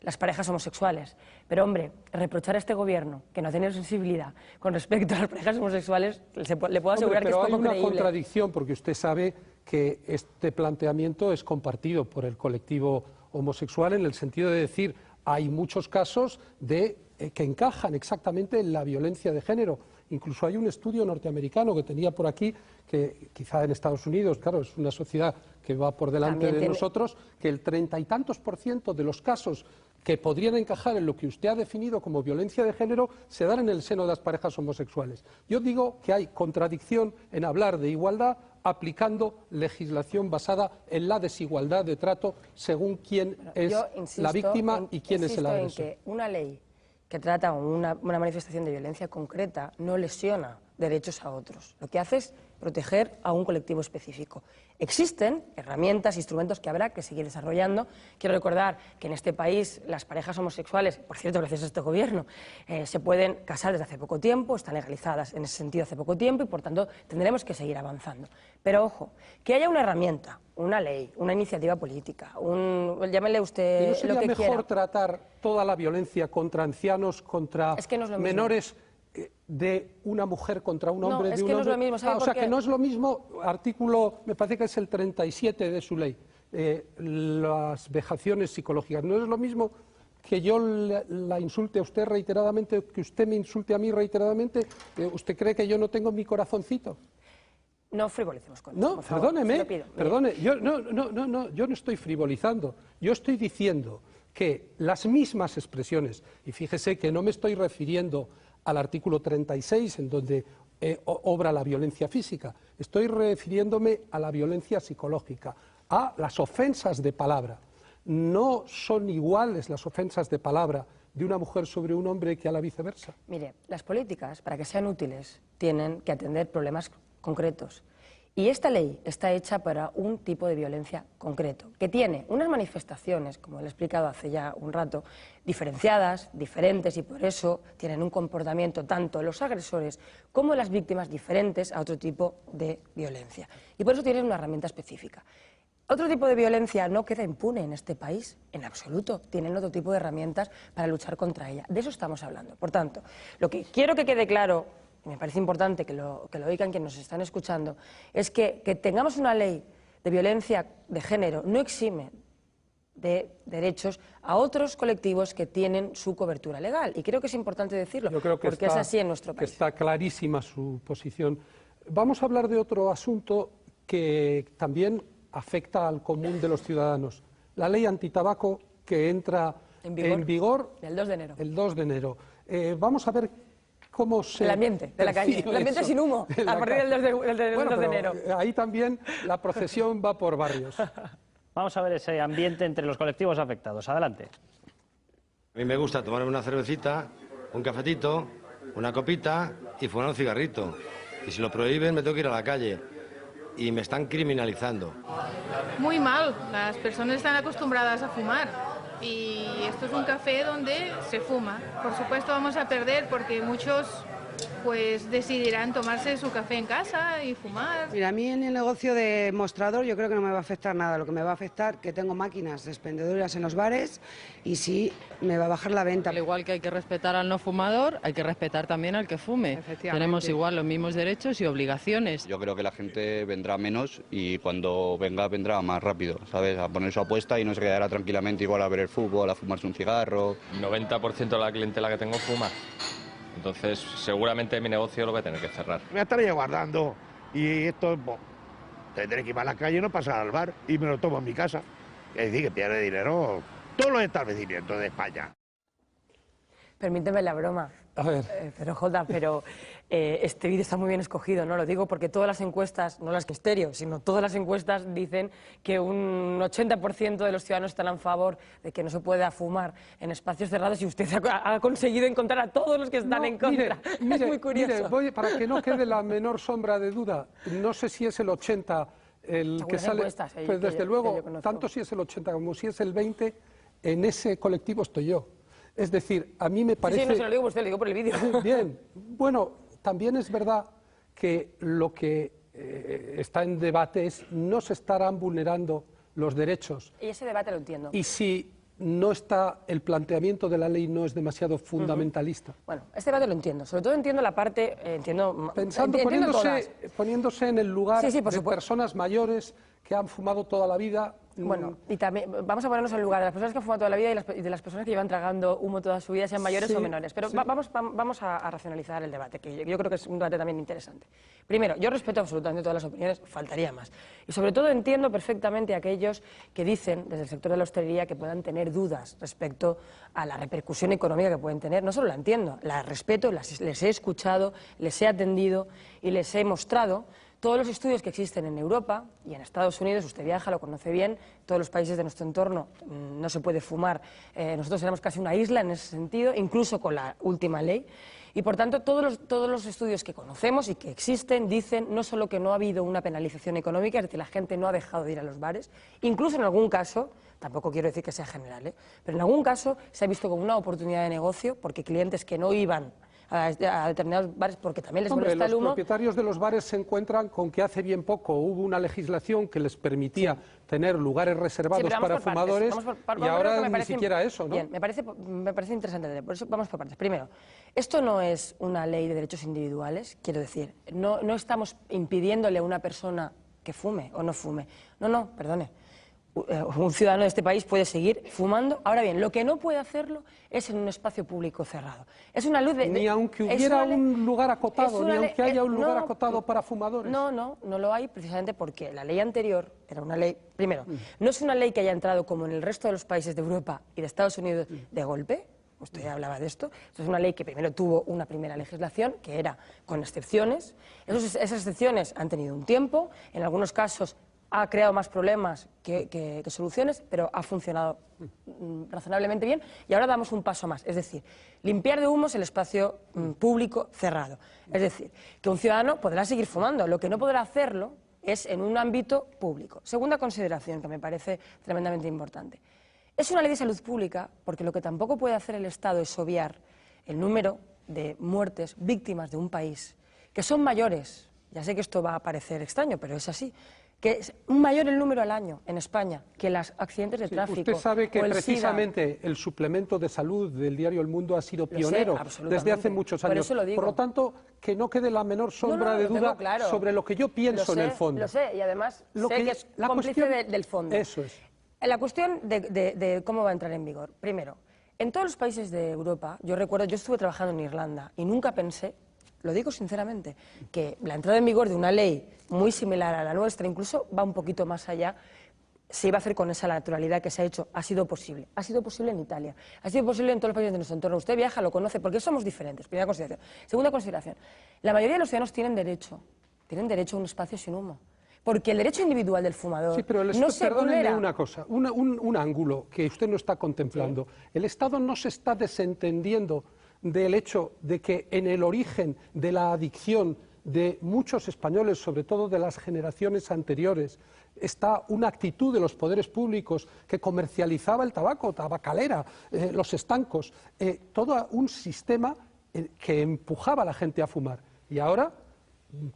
las parejas homosexuales. Pero, hombre, reprochar a este gobierno que no ha tenido sensibilidad con respecto a las parejas homosexuales, le puedo asegurar que es poco creíble. Pero hay una contradicción, porque usted sabe que este planteamiento es compartido por el colectivo homosexual en el sentido de decir hay muchos casos que encajan exactamente en la violencia de género. Incluso hay un estudio norteamericano que tenía por aquí, que quizá en Estados Unidos, claro, es una sociedad que va por delante de nosotros, que el 30 y tantos % de los casos que podrían encajar en lo que usted ha definido como violencia de género se dan en el seno de las parejas homosexuales. Yo digo que hay contradicción en hablar de igualdad aplicando legislación basada en la desigualdad de trato según quién es la víctima y quién es el agresor. Insisto en que una ley que trata una manifestación de violencia concreta no lesiona derechos a otros. Lo que hace es proteger a un colectivo específico. Existen herramientas, instrumentos que habrá que seguir desarrollando. Quiero recordar que en este país las parejas homosexuales, por cierto, gracias a este gobierno, se pueden casar desde hace poco tiempo, están legalizadas en ese sentido hace poco tiempo y, por tanto, tendremos que seguir avanzando. Pero, ojo, que haya una herramienta, una ley, una iniciativa política, llámele usted ¿no sería lo que mejor quiera. tratar toda la violencia contra ancianos, contra menores, de una mujer contra un hombre, no, de un que hombre? No es lo mismo, ¿sabe o sea, por qué? que no es lo mismo, artículo, me parece que es el 37 de su ley, las vejaciones psicológicas. No es lo mismo que yo la insulte a usted reiteradamente, que usted me insulte a mí reiteradamente. ¿Usted cree que yo no tengo mi corazoncito? No frivolicemos con eso, No, por favor, perdóneme, se lo pido. perdone, yo no estoy frivolizando, yo estoy diciendo que las mismas expresiones, y fíjese que no me estoy refiriendo al artículo 36, en donde obra la violencia física, estoy refiriéndome a la violencia psicológica, a las ofensas de palabra. No son iguales las ofensas de palabra de una mujer sobre un hombre que a la viceversa. Mire, las políticas, para que sean útiles, tienen que atender problemas concretos. Y esta ley está hecha para un tipo de violencia concreto, que tiene unas manifestaciones, como le he explicado hace ya un rato, diferenciadas, diferentes, y por eso tienen un comportamiento tanto los agresores como las víctimas diferentes a otro tipo de violencia. Y por eso tienen una herramienta específica. Otro tipo de violencia no queda impune en este país, en absoluto. Tienen otro tipo de herramientas para luchar contra ella. De eso estamos hablando. Por tanto, lo que quiero que quede claro, y me parece importante que lo oigan quienes nos están escuchando, es que tengamos una ley de violencia de género no exime de derechos a otros colectivos que tienen su cobertura legal. Y creo que es importante decirlo, porque es así en nuestro país. Está clarísima su posición. Vamos a hablar de otro asunto que también afecta al común de los ciudadanos. La ley antitabaco que entra en vigor el 2 de enero. El 2 de enero. Vamos a ver cómo se... El ambiente de la calle, el ambiente sin humo, a partir del 2 de enero. Ahí también la procesión va por barrios. Vamos a ver ese ambiente entre los colectivos afectados. Adelante. A mí me gusta tomarme una cervecita, un cafetito una copita y fumar un cigarrito. Y si lo prohíben me tengo que ir a la calle. Y me están criminalizando. Muy mal, las personas están acostumbradas a fumar y esto es un café donde se fuma. Por supuesto vamos a perder porque muchos pues decidirán tomarse su café en casa y fumar. Mira, a mí en el negocio de mostrador yo creo que no me va a afectar nada. Lo que me va a afectar que tengo máquinas expendedoras en los bares y sí me va a bajar la venta. Al igual que hay que respetar al no fumador, hay que respetar también al que fume. Tenemos igual los mismos derechos y obligaciones. Yo creo que la gente vendrá menos y cuando venga, vendrá más rápido, ¿sabes? A poner su apuesta y no se quedará tranquilamente igual a ver el fútbol, a fumarse un cigarro. 90% de la clientela que tengo fuma. Entonces, seguramente mi negocio lo voy a tener que cerrar. Me estaría guardando y esto, pues, tendré que ir a la calle y no pasar al bar y me lo tomo en mi casa. Es decir, que pierde dinero todos los establecimientos de España. Permíteme la broma. A ver. Pero Jota, este vídeo está muy bien escogido, ¿no? Lo digo porque todas las encuestas, no las que estéreo, sino todas las encuestas dicen que un 80% de los ciudadanos están a favor de que no se pueda fumar en espacios cerrados y usted ha conseguido encontrar a todos los que están en contra. Mire, es muy curioso. Mire, para que no quede la menor sombra de duda, no sé si es el 80 el que sale, pues desde luego, tanto si es el 80 como si es el 20, en ese colectivo estoy yo. Es decir, a mí me parece... Sí, no se lo digo por usted, lo digo por el vídeo. Bien, bueno, también es verdad que lo que está en debate es no se estarán vulnerando los derechos. Y ese debate lo entiendo. Y si no está, el planteamiento de la ley no es demasiado fundamentalista. Bueno, este debate lo entiendo. Sobre todo entiendo la parte, poniéndose en el lugar por de personas mayores que han fumado toda la vida. Bueno, y también vamos a ponernos en el lugar de las personas que han fumado toda la vida y de las personas que llevan tragando humo toda su vida, sean mayores o menores. Pero vamos a racionalizar el debate, que yo creo que es un debate también interesante. Primero, yo respeto absolutamente todas las opiniones, faltaría más. Y sobre todo entiendo perfectamente a aquellos que dicen, desde el sector de la hostelería, que puedan tener dudas respecto a la repercusión económica que pueden tener. No solo la entiendo, la respeto, les he escuchado, les he atendido y les he mostrado todos los estudios que existen en Europa y en Estados Unidos. Usted viaja, lo conoce bien, todos los países de nuestro entorno no se puede fumar. Nosotros éramos casi una isla en ese sentido, incluso con la última ley. Y por tanto, todos los estudios que conocemos y que existen dicen no solo que no ha habido una penalización económica, es decir, la gente no ha dejado de ir a los bares, incluso en algún caso, tampoco quiero decir que sea general, pero en algún caso se ha visto como una oportunidad de negocio porque clientes que no iban a determinados bares porque también les molesta el humo. Los propietarios de los bares se encuentran con que hace bien poco hubo una legislación que les permitía tener lugares reservados para fumadores y ahora ni siquiera eso, ¿no? Bien, me parece interesante, por eso vamos por partes. Primero, esto no es una ley de derechos individuales, quiero decir, no estamos impidiéndole a una persona que fume o no fume. No, perdone. Un ciudadano de este país puede seguir fumando. Ahora bien, lo que no puede hacerlo es en un espacio público cerrado. Es una luz ni aunque hubiera un lugar acotado, ni aunque haya un lugar acotado para fumadores. No lo hay precisamente porque la ley anterior era una ley, primero, no es una ley que haya entrado como en el resto de los países de Europa y de Estados Unidos de golpe. Usted ya hablaba de esto. Esto es una ley que primero tuvo una primera legislación, que era con excepciones. Esas excepciones han tenido un tiempo, en algunos casos ha creado más problemas que soluciones, pero ha funcionado razonablemente bien y ahora damos un paso más, es decir, limpiar de humos el espacio público cerrado. Es decir, que un ciudadano podrá seguir fumando, lo que no podrá hacerlo es en un ámbito público. Segunda consideración que me parece tremendamente importante. Es una ley de salud pública porque lo que tampoco puede hacer el Estado es obviar el número de muertes víctimas de un país que son mayores. Ya sé que esto va a parecer extraño, pero es así. Que es mayor el número al año en España que los accidentes de tráfico. Usted sabe que precisamente el suplemento de salud del diario El Mundo ha sido pionero desde hace muchos años. Por lo tanto, que no quede la menor sombra de duda sobre lo que yo pienso en el fondo. Lo sé, y además sé que es cómplice del fondo. Eso es. La cuestión de cómo va a entrar en vigor. Primero, en todos los países de Europa, yo recuerdo, yo estuve trabajando en Irlanda y nunca pensé, lo digo sinceramente, que la entrada en vigor de una ley muy similar a la nuestra, incluso va un poquito más allá, se iba a hacer con esa naturalidad que se ha hecho. Ha sido posible. Ha sido posible en Italia. Ha sido posible en todos los países de nuestro entorno. Usted viaja, lo conoce, porque somos diferentes. Primera consideración. Segunda consideración. La mayoría de los ciudadanos tienen derecho a un espacio sin humo. Porque el derecho individual del fumador no se vulnera. Perdóneme una cosa, un ángulo que usted no está contemplando. ¿Sí? El Estado no se está desentendiendo del hecho de que en el origen de la adicción de muchos españoles, sobre todo de las generaciones anteriores, está una actitud de los poderes públicos que comercializaba el tabaco, tabacalera, los estancos, todo un sistema que empujaba a la gente a fumar. Y ahora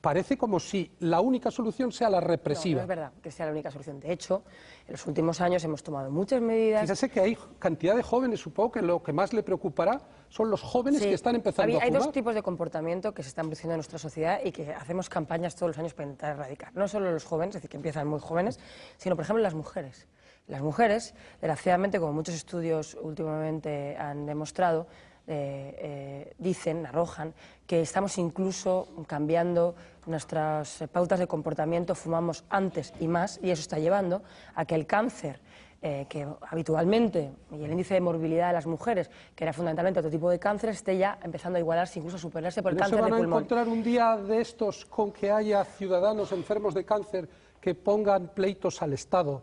parece como si la única solución sea la represiva. No, no es verdad que sea la única solución. De hecho, en los últimos años hemos tomado muchas medidas. Fíjese que hay cantidad de jóvenes, supongo que lo que más le preocupará son los jóvenes que están empezando a fumar. Hay dos tipos de comportamiento que se están produciendo en nuestra sociedad y que hacemos campañas todos los años para intentar erradicar. No solo los jóvenes, es decir, que empiezan muy jóvenes, sino, por ejemplo, las mujeres. Las mujeres, desgraciadamente, como muchos estudios últimamente han demostrado, dicen, arrojan, que estamos incluso cambiando nuestras pautas de comportamiento, fumamos antes y más, y eso está llevando a que el cáncer, que habitualmente, y el índice de morbilidad de las mujeres, que era fundamentalmente otro tipo de cáncer, esté ya empezando a igualarse, incluso a superarse por el cáncer de pulmón. ¿Se van a encontrar un día de estos con que haya ciudadanos enfermos de cáncer que pongan pleitos al Estado,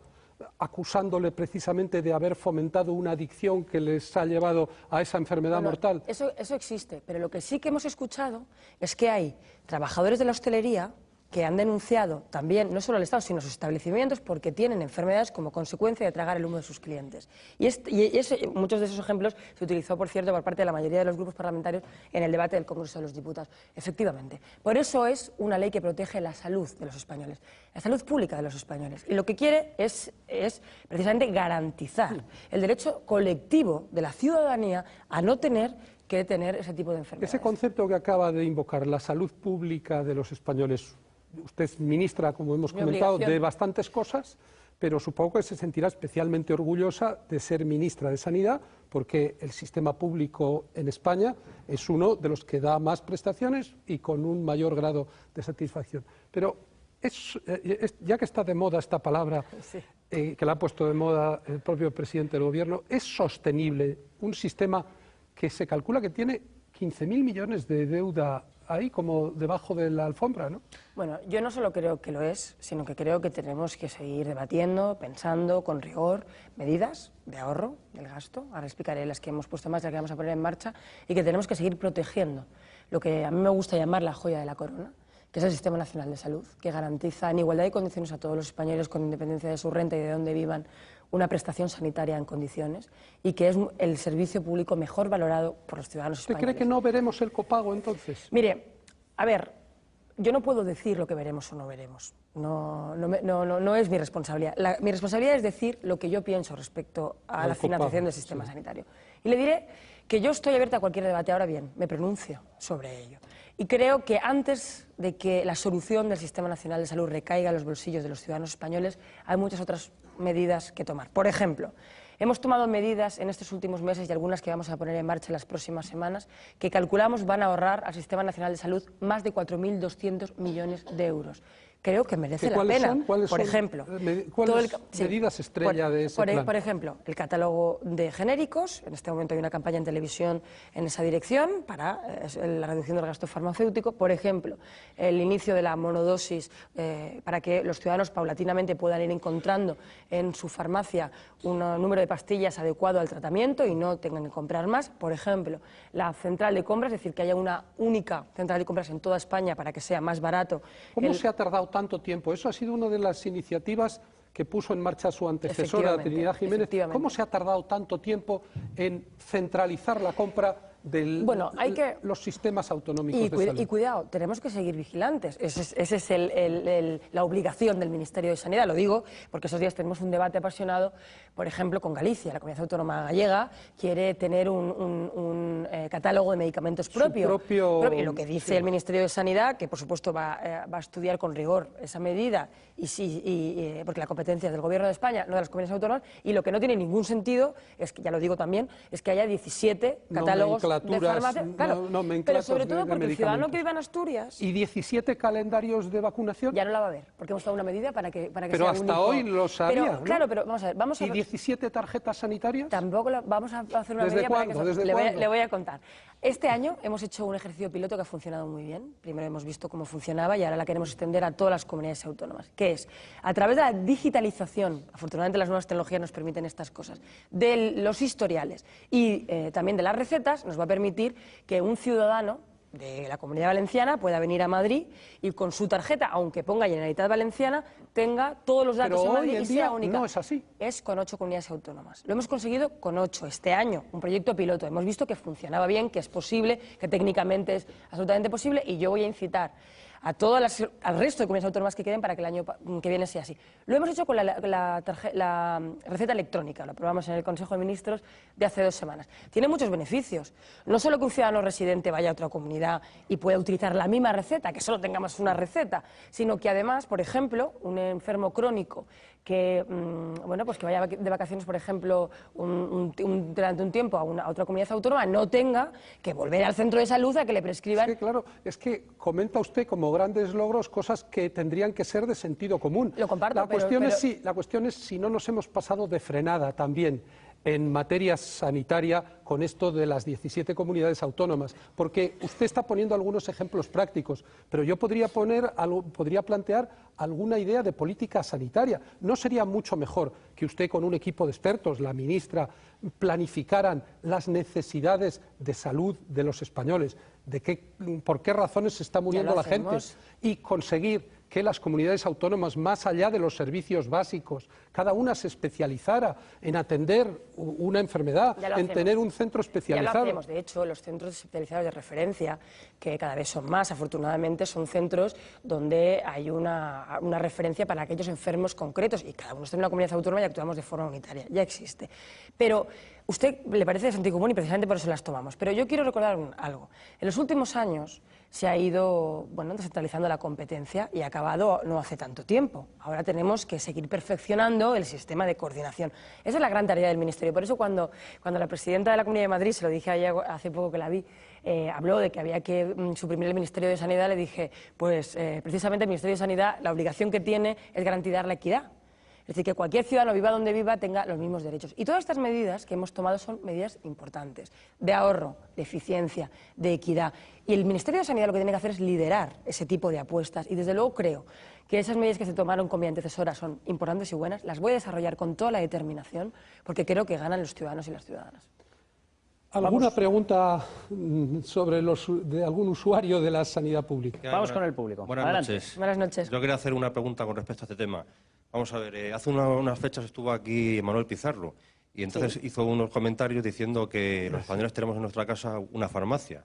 acusándole precisamente de haber fomentado una adicción que les ha llevado a esa enfermedad mortal? Eso existe, pero lo que sí que hemos escuchado es que hay trabajadores de la hostelería que han denunciado también, no solo al Estado, sino a sus establecimientos, porque tienen enfermedades como consecuencia de tragar el humo de sus clientes. Muchos de esos ejemplos se utilizó, por cierto, por parte de la mayoría de los grupos parlamentarios en el debate del Congreso de los Diputados. Efectivamente. Por eso es una ley que protege la salud de los españoles, la salud pública de los españoles. Y lo que quiere es precisamente garantizar el derecho colectivo de la ciudadanía a no tener que tener ese tipo de enfermedades. Ese concepto que acaba de invocar, la salud pública de los españoles, usted es ministra, como hemos comentado, de bastantes cosas, pero supongo que se sentirá especialmente orgullosa de ser ministra de Sanidad, porque el sistema público en España es uno de los que da más prestaciones y con un mayor grado de satisfacción. Pero ya que está de moda esta palabra, que la ha puesto de moda el propio presidente del Gobierno, ¿es sostenible un sistema que se calcula que tiene 15.000 millones de deuda ahí como debajo de la alfombra, ¿no? Bueno, yo no solo creo que lo es, sino que creo que tenemos que seguir debatiendo, pensando con rigor, medidas de ahorro del gasto. Ahora explicaré las que hemos puesto en marcha, las que vamos a poner en marcha, y que tenemos que seguir protegiendo lo que a mí me gusta llamar la joya de la corona, que es el Sistema Nacional de Salud, que garantiza en igualdad de condiciones a todos los españoles, con independencia de su renta y de dónde vivan, una prestación sanitaria en condiciones, y que es el servicio público mejor valorado por los ciudadanos españoles. ¿Usted cree que no veremos el copago entonces? Mire, a ver, yo no puedo decir lo que veremos o no veremos. No es mi responsabilidad. Mi responsabilidad es decir lo que yo pienso respecto a la financiación del sistema sanitario. Y le diré que yo estoy abierta a cualquier debate. Ahora bien, me pronuncio sobre ello. Y creo que antes de que la solución del Sistema Nacional de Salud recaiga en los bolsillos de los ciudadanos españoles, hay muchas otras medidas que tomar. Por ejemplo, hemos tomado medidas en estos últimos meses y algunas que vamos a poner en marcha en las próximas semanas que calculamos van a ahorrar al Sistema Nacional de Salud más de 4.200 millones de euros. Creo que merece la pena. Por ejemplo, medidas estrella de ese plan? Por ejemplo, el catálogo de genéricos. En este momento hay una campaña en televisión en esa dirección para la reducción del gasto farmacéutico. Por ejemplo, el inicio de la monodosis para que los ciudadanos paulatinamente puedan ir encontrando en su farmacia un número de pastillas adecuado al tratamiento y no tengan que comprar más. Por ejemplo, la central de compras, es decir, que haya una única central de compras en toda España para que sea más barato. ¿Cómo se ha tardado tanto tiempo? Eso ha sido una de las iniciativas que puso en marcha su antecesora, Trinidad Jiménez. ¿Cómo se ha tardado tanto tiempo en centralizar la compra de los sistemas autonómicos de salud? Y cuidado, tenemos que seguir vigilantes. Esa es la obligación del Ministerio de Sanidad. Lo digo porque esos días tenemos un debate apasionado, por ejemplo, con Galicia. La Comunidad Autónoma Gallega quiere tener un catálogo de medicamentos propio. Y lo que dice el Ministerio de Sanidad, que por supuesto va a estudiar con rigor esa medida, porque la competencia es del Gobierno de España, no de las comunidades autónomas, y lo que no tiene ningún sentido, es que ya lo digo también, es que haya 17 catálogos de farmacia, claro, pero sobre todo porque el ciudadano que vive en Asturias... ¿Y 17 calendarios de vacunación? Ya no la va a ver, porque hemos tomado una medida para que pero sea único. Pero hasta hoy lo sabía, ¿no? Claro, pero vamos a ver, ¿Y 17 tarjetas sanitarias? Tampoco vamos a hacer una medida para que... Le voy a contar. Este año hemos hecho un ejercicio piloto que ha funcionado muy bien. Primero hemos visto cómo funcionaba y ahora la queremos extender a todas las comunidades autónomas, que es, a través de la digitalización, afortunadamente las nuevas tecnologías nos permiten estas cosas, de los historiales y también de las recetas, nos va a permitir que un ciudadano de la Comunidad Valenciana pueda venir a Madrid y con su tarjeta, aunque ponga Generalitat Valenciana, tenga todos los datos en Madrid y sea única. No es así. Es con 8 comunidades autónomas. Lo hemos conseguido con 8 este año, un proyecto piloto. Hemos visto que funcionaba bien, que es posible, que técnicamente es absolutamente posible y yo voy a incitar a al resto de comunidades autónomas que queden para que el año que viene sea así. Lo hemos hecho con la receta electrónica, lo aprobamos en el Consejo de Ministros de hace 2 semanas. Tiene muchos beneficios. No solo que un ciudadano residente vaya a otra comunidad y pueda utilizar la misma receta, que solo tengamos una receta, sino que además, por ejemplo, un enfermo crónico que, bueno, pues que vaya de vacaciones, por ejemplo, durante un tiempo a otra comunidad autónoma, no tenga que volver al centro de salud a que le prescriban. Es que, claro, es que comenta usted como grandes logros cosas que tendrían que ser de sentido común. Lo comparto, la cuestión es si no nos hemos pasado de frenada también en materia sanitaria con esto de las 17 comunidades autónomas, porque usted está poniendo algunos ejemplos prácticos, pero yo podría plantear alguna idea de política sanitaria. ¿No sería mucho mejor que usted con un equipo de expertos, la ministra, planificaran las necesidades de salud de los españoles, por qué razones se está muriendo la gente y conseguir que las comunidades autónomas, más allá de los servicios básicos, cada una se especializara en atender una enfermedad, en tener un centro especializado? Ya lo hacemos. De hecho, los centros especializados de referencia, que cada vez son más, afortunadamente, son centros donde hay una referencia para aquellos enfermos concretos y cada uno está en una comunidad autónoma y actuamos de forma unitaria. Ya existe. Pero usted le parece de sentido común y precisamente por eso las tomamos. Pero yo quiero recordar algo. En los últimos años se ha ido descentralizando la competencia y ha acabado no hace tanto tiempo. Ahora tenemos que seguir perfeccionando el sistema de coordinación. Esa es la gran tarea del Ministerio. Por eso cuando la presidenta de la Comunidad de Madrid, se lo dije a ella hace poco que la vi, habló de que había que suprimir el Ministerio de Sanidad, le dije, pues precisamente el Ministerio de Sanidad, la obligación que tiene es garantizar la equidad. Es decir, que cualquier ciudadano, viva donde viva, tenga los mismos derechos. Y todas estas medidas que hemos tomado son medidas importantes, de ahorro, de eficiencia, de equidad. Y el Ministerio de Sanidad lo que tiene que hacer es liderar ese tipo de apuestas. Y desde luego creo que esas medidas que se tomaron con mi antecesora son importantes y buenas. Las voy a desarrollar con toda la determinación, porque creo que ganan los ciudadanos y las ciudadanas. ¿Alguna pregunta de algún usuario de la sanidad pública? Vamos con el público. Buenas noches. Buenas noches. Yo quería hacer una pregunta con respecto a este tema. Vamos a ver, hace unas fechas estuvo aquí Manuel Pizarro y entonces hizo unos comentarios diciendo que los españoles tenemos en nuestra casa una farmacia.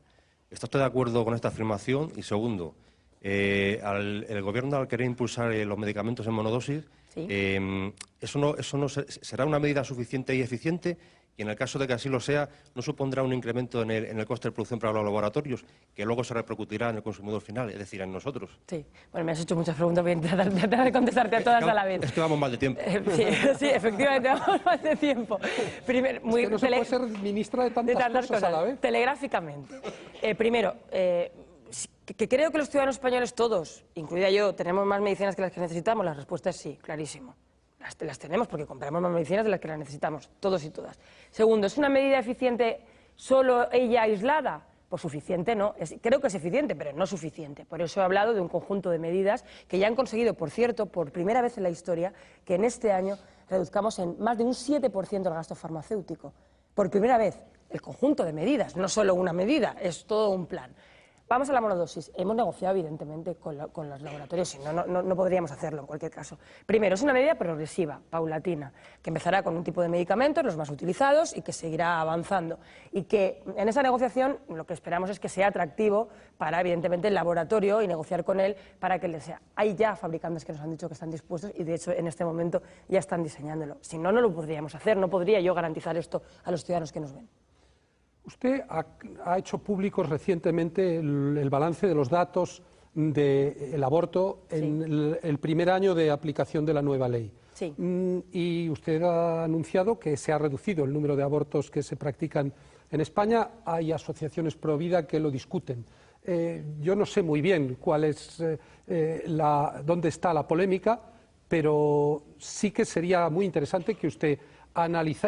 ¿Está usted de acuerdo con esta afirmación? Y segundo, el Gobierno, al querer impulsar los medicamentos en monodosis, ¿eso no será una medida suficiente y eficiente? Y en el caso de que así lo sea, ¿no supondrá un incremento en el coste de producción para los laboratorios, que luego se repercutirá en el consumidor final, es decir, en nosotros? Sí, bueno, me has hecho muchas preguntas, voy a tratar de contestarte a todas a la vez. Es que vamos mal de tiempo. Sí, efectivamente, vamos mal de tiempo. Primero, no se puede ser ministra de tantas cosas a la vez. Telegráficamente. Primero, que creo que los ciudadanos españoles todos, incluida yo, tenemos más medicinas que las que necesitamos. La respuesta es sí, clarísimo. Las tenemos porque compramos más medicinas de las que las necesitamos, todos y todas. Segundo, ¿es una medida eficiente solo ella aislada? Pues suficiente no. Creo que es eficiente, pero no suficiente. Por eso he hablado de un conjunto de medidas que ya han conseguido, por cierto, por primera vez en la historia, que en este año reduzcamos en más de un 7% el gasto farmacéutico. Por primera vez, el conjunto de medidas, no solo una medida, es todo un plan. Vamos a la monodosis. Hemos negociado, evidentemente, con los laboratorios, si no podríamos hacerlo en cualquier caso. Primero, es una medida progresiva, paulatina, que empezará con un tipo de medicamentos, los más utilizados, y que seguirá avanzando. Y que en esa negociación lo que esperamos es que sea atractivo para, evidentemente, el laboratorio y negociar con él para que le sea. Hay ya fabricantes que nos han dicho que están dispuestos y, de hecho, en este momento ya están diseñándolo. Si no, no lo podríamos hacer. No podría yo garantizar esto a los ciudadanos que nos ven. Usted ha hecho públicos recientemente el balance de los datos del aborto en el primer año de aplicación de la nueva ley. Sí. Y usted ha anunciado que se ha reducido el número de abortos que se practican en España. Hay asociaciones pro vida que lo discuten. Yo no sé muy bien dónde está la polémica, pero sí que sería muy interesante que usted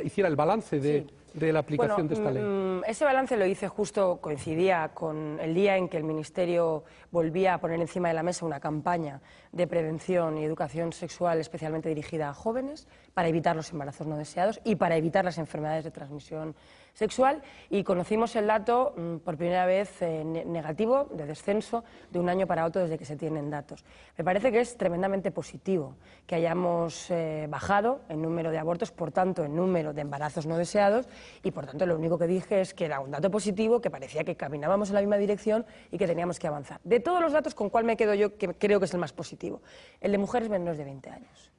hiciera el balance de de la aplicación de esta ley? Ese balance lo hice justo, coincidía con el día en que el Ministerio volvía a poner encima de la mesa una campaña de prevención y educación sexual especialmente dirigida a jóvenes para evitar los embarazos no deseados y para evitar las enfermedades de transmisión sexual, y conocimos el dato por primera vez negativo, de descenso de un año para otro desde que se tienen datos. Me parece que es tremendamente positivo que hayamos bajado el número de abortos, por tanto el número de embarazos no deseados, y por tanto lo único que dije es que era un dato positivo, que parecía que caminábamos en la misma dirección y que teníamos que avanzar. De todos los datos, ¿con cuál me quedo yo, que creo que es el más positivo? El de mujeres menores de 20 años,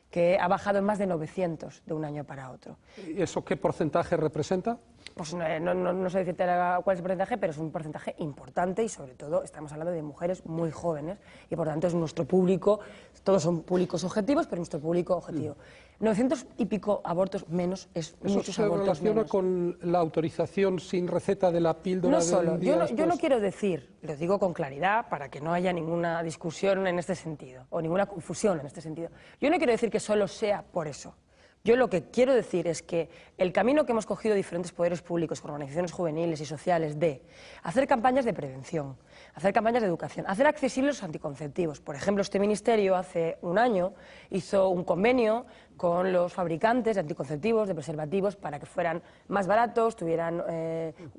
que ha bajado en más de 900 de un año para otro. ¿Y eso qué porcentaje representa? Pues no sé decirte cuál es el porcentaje, pero es un porcentaje importante, y sobre todo estamos hablando de mujeres muy jóvenes y por tanto es nuestro público, todos son públicos objetivos, pero nuestro público objetivo. 900 y pico abortos menos es muchos abortos menos. ¿Eso se relaciona con la autorización sin receta de la píldora? No solo, yo no quiero decir, lo digo con claridad para que no haya ninguna discusión en este sentido o ninguna confusión en este sentido. Yo no quiero decir que solo sea por eso. Yo lo que quiero decir es que el camino que hemos cogido diferentes poderes públicos, con organizaciones juveniles y sociales, de hacer campañas de prevención, hacer campañas de educación, hacer accesibles los anticonceptivos. Por ejemplo, este ministerio hace un año hizo un convenio con los fabricantes de anticonceptivos, de preservativos, para que fueran más baratos, tuvieran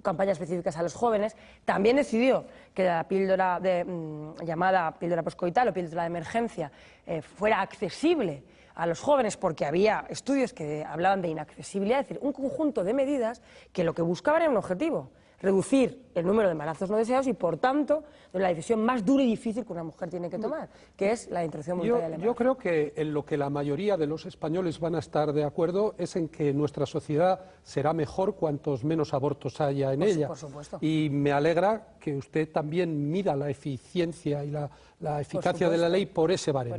campañas específicas a los jóvenes. También decidió que la píldora llamada píldora poscoital o píldora de emergencia fuera accesible a los jóvenes, porque había estudios que hablaban de inaccesibilidad, es decir, un conjunto de medidas que lo que buscaban era un objetivo: reducir el número de embarazos no deseados y, por tanto, de la decisión más dura y difícil que una mujer tiene que tomar, que es la interrupción voluntaria del embarazo. Yo creo que en lo que la mayoría de los españoles van a estar de acuerdo es en que nuestra sociedad será mejor cuantos menos abortos haya en ella. Por supuesto. Y me alegra que usted también mida la eficiencia y la eficacia de la ley por ese baremo.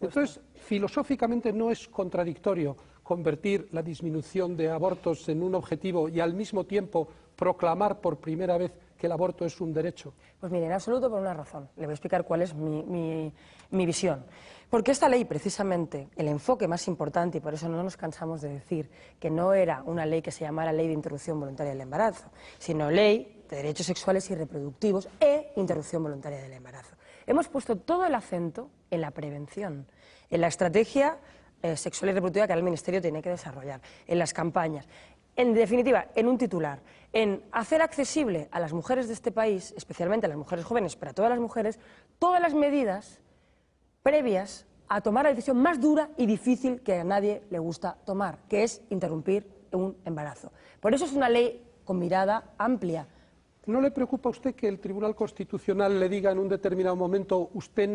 Entonces, filosóficamente no es contradictorio convertir la disminución de abortos en un objetivo y al mismo tiempo proclamar por primera vez que el aborto es un derecho. Pues mire, en absoluto, por una razón. Le voy a explicar cuál es mi visión. Porque esta ley, precisamente, el enfoque más importante, y por eso no nos cansamos de decir que no era una ley que se llamara Ley de Interrupción Voluntaria del Embarazo, sino Ley de Derechos Sexuales y Reproductivos e Interrupción Voluntaria del Embarazo. Hemos puesto todo el acento en la prevención, en la estrategia sexual y reproductiva que ahora el Ministerio tiene que desarrollar, en las campañas. En definitiva, en un titular, en hacer accesible a las mujeres de este país, especialmente a las mujeres jóvenes, pero a todas las mujeres, todas las medidas previas a tomar la decisión más dura y difícil que a nadie le gusta tomar, que es interrumpir un embarazo. Por eso es una ley con mirada amplia. ¿No le preocupa a usted que el Tribunal Constitucional le diga en un determinado momento, usted,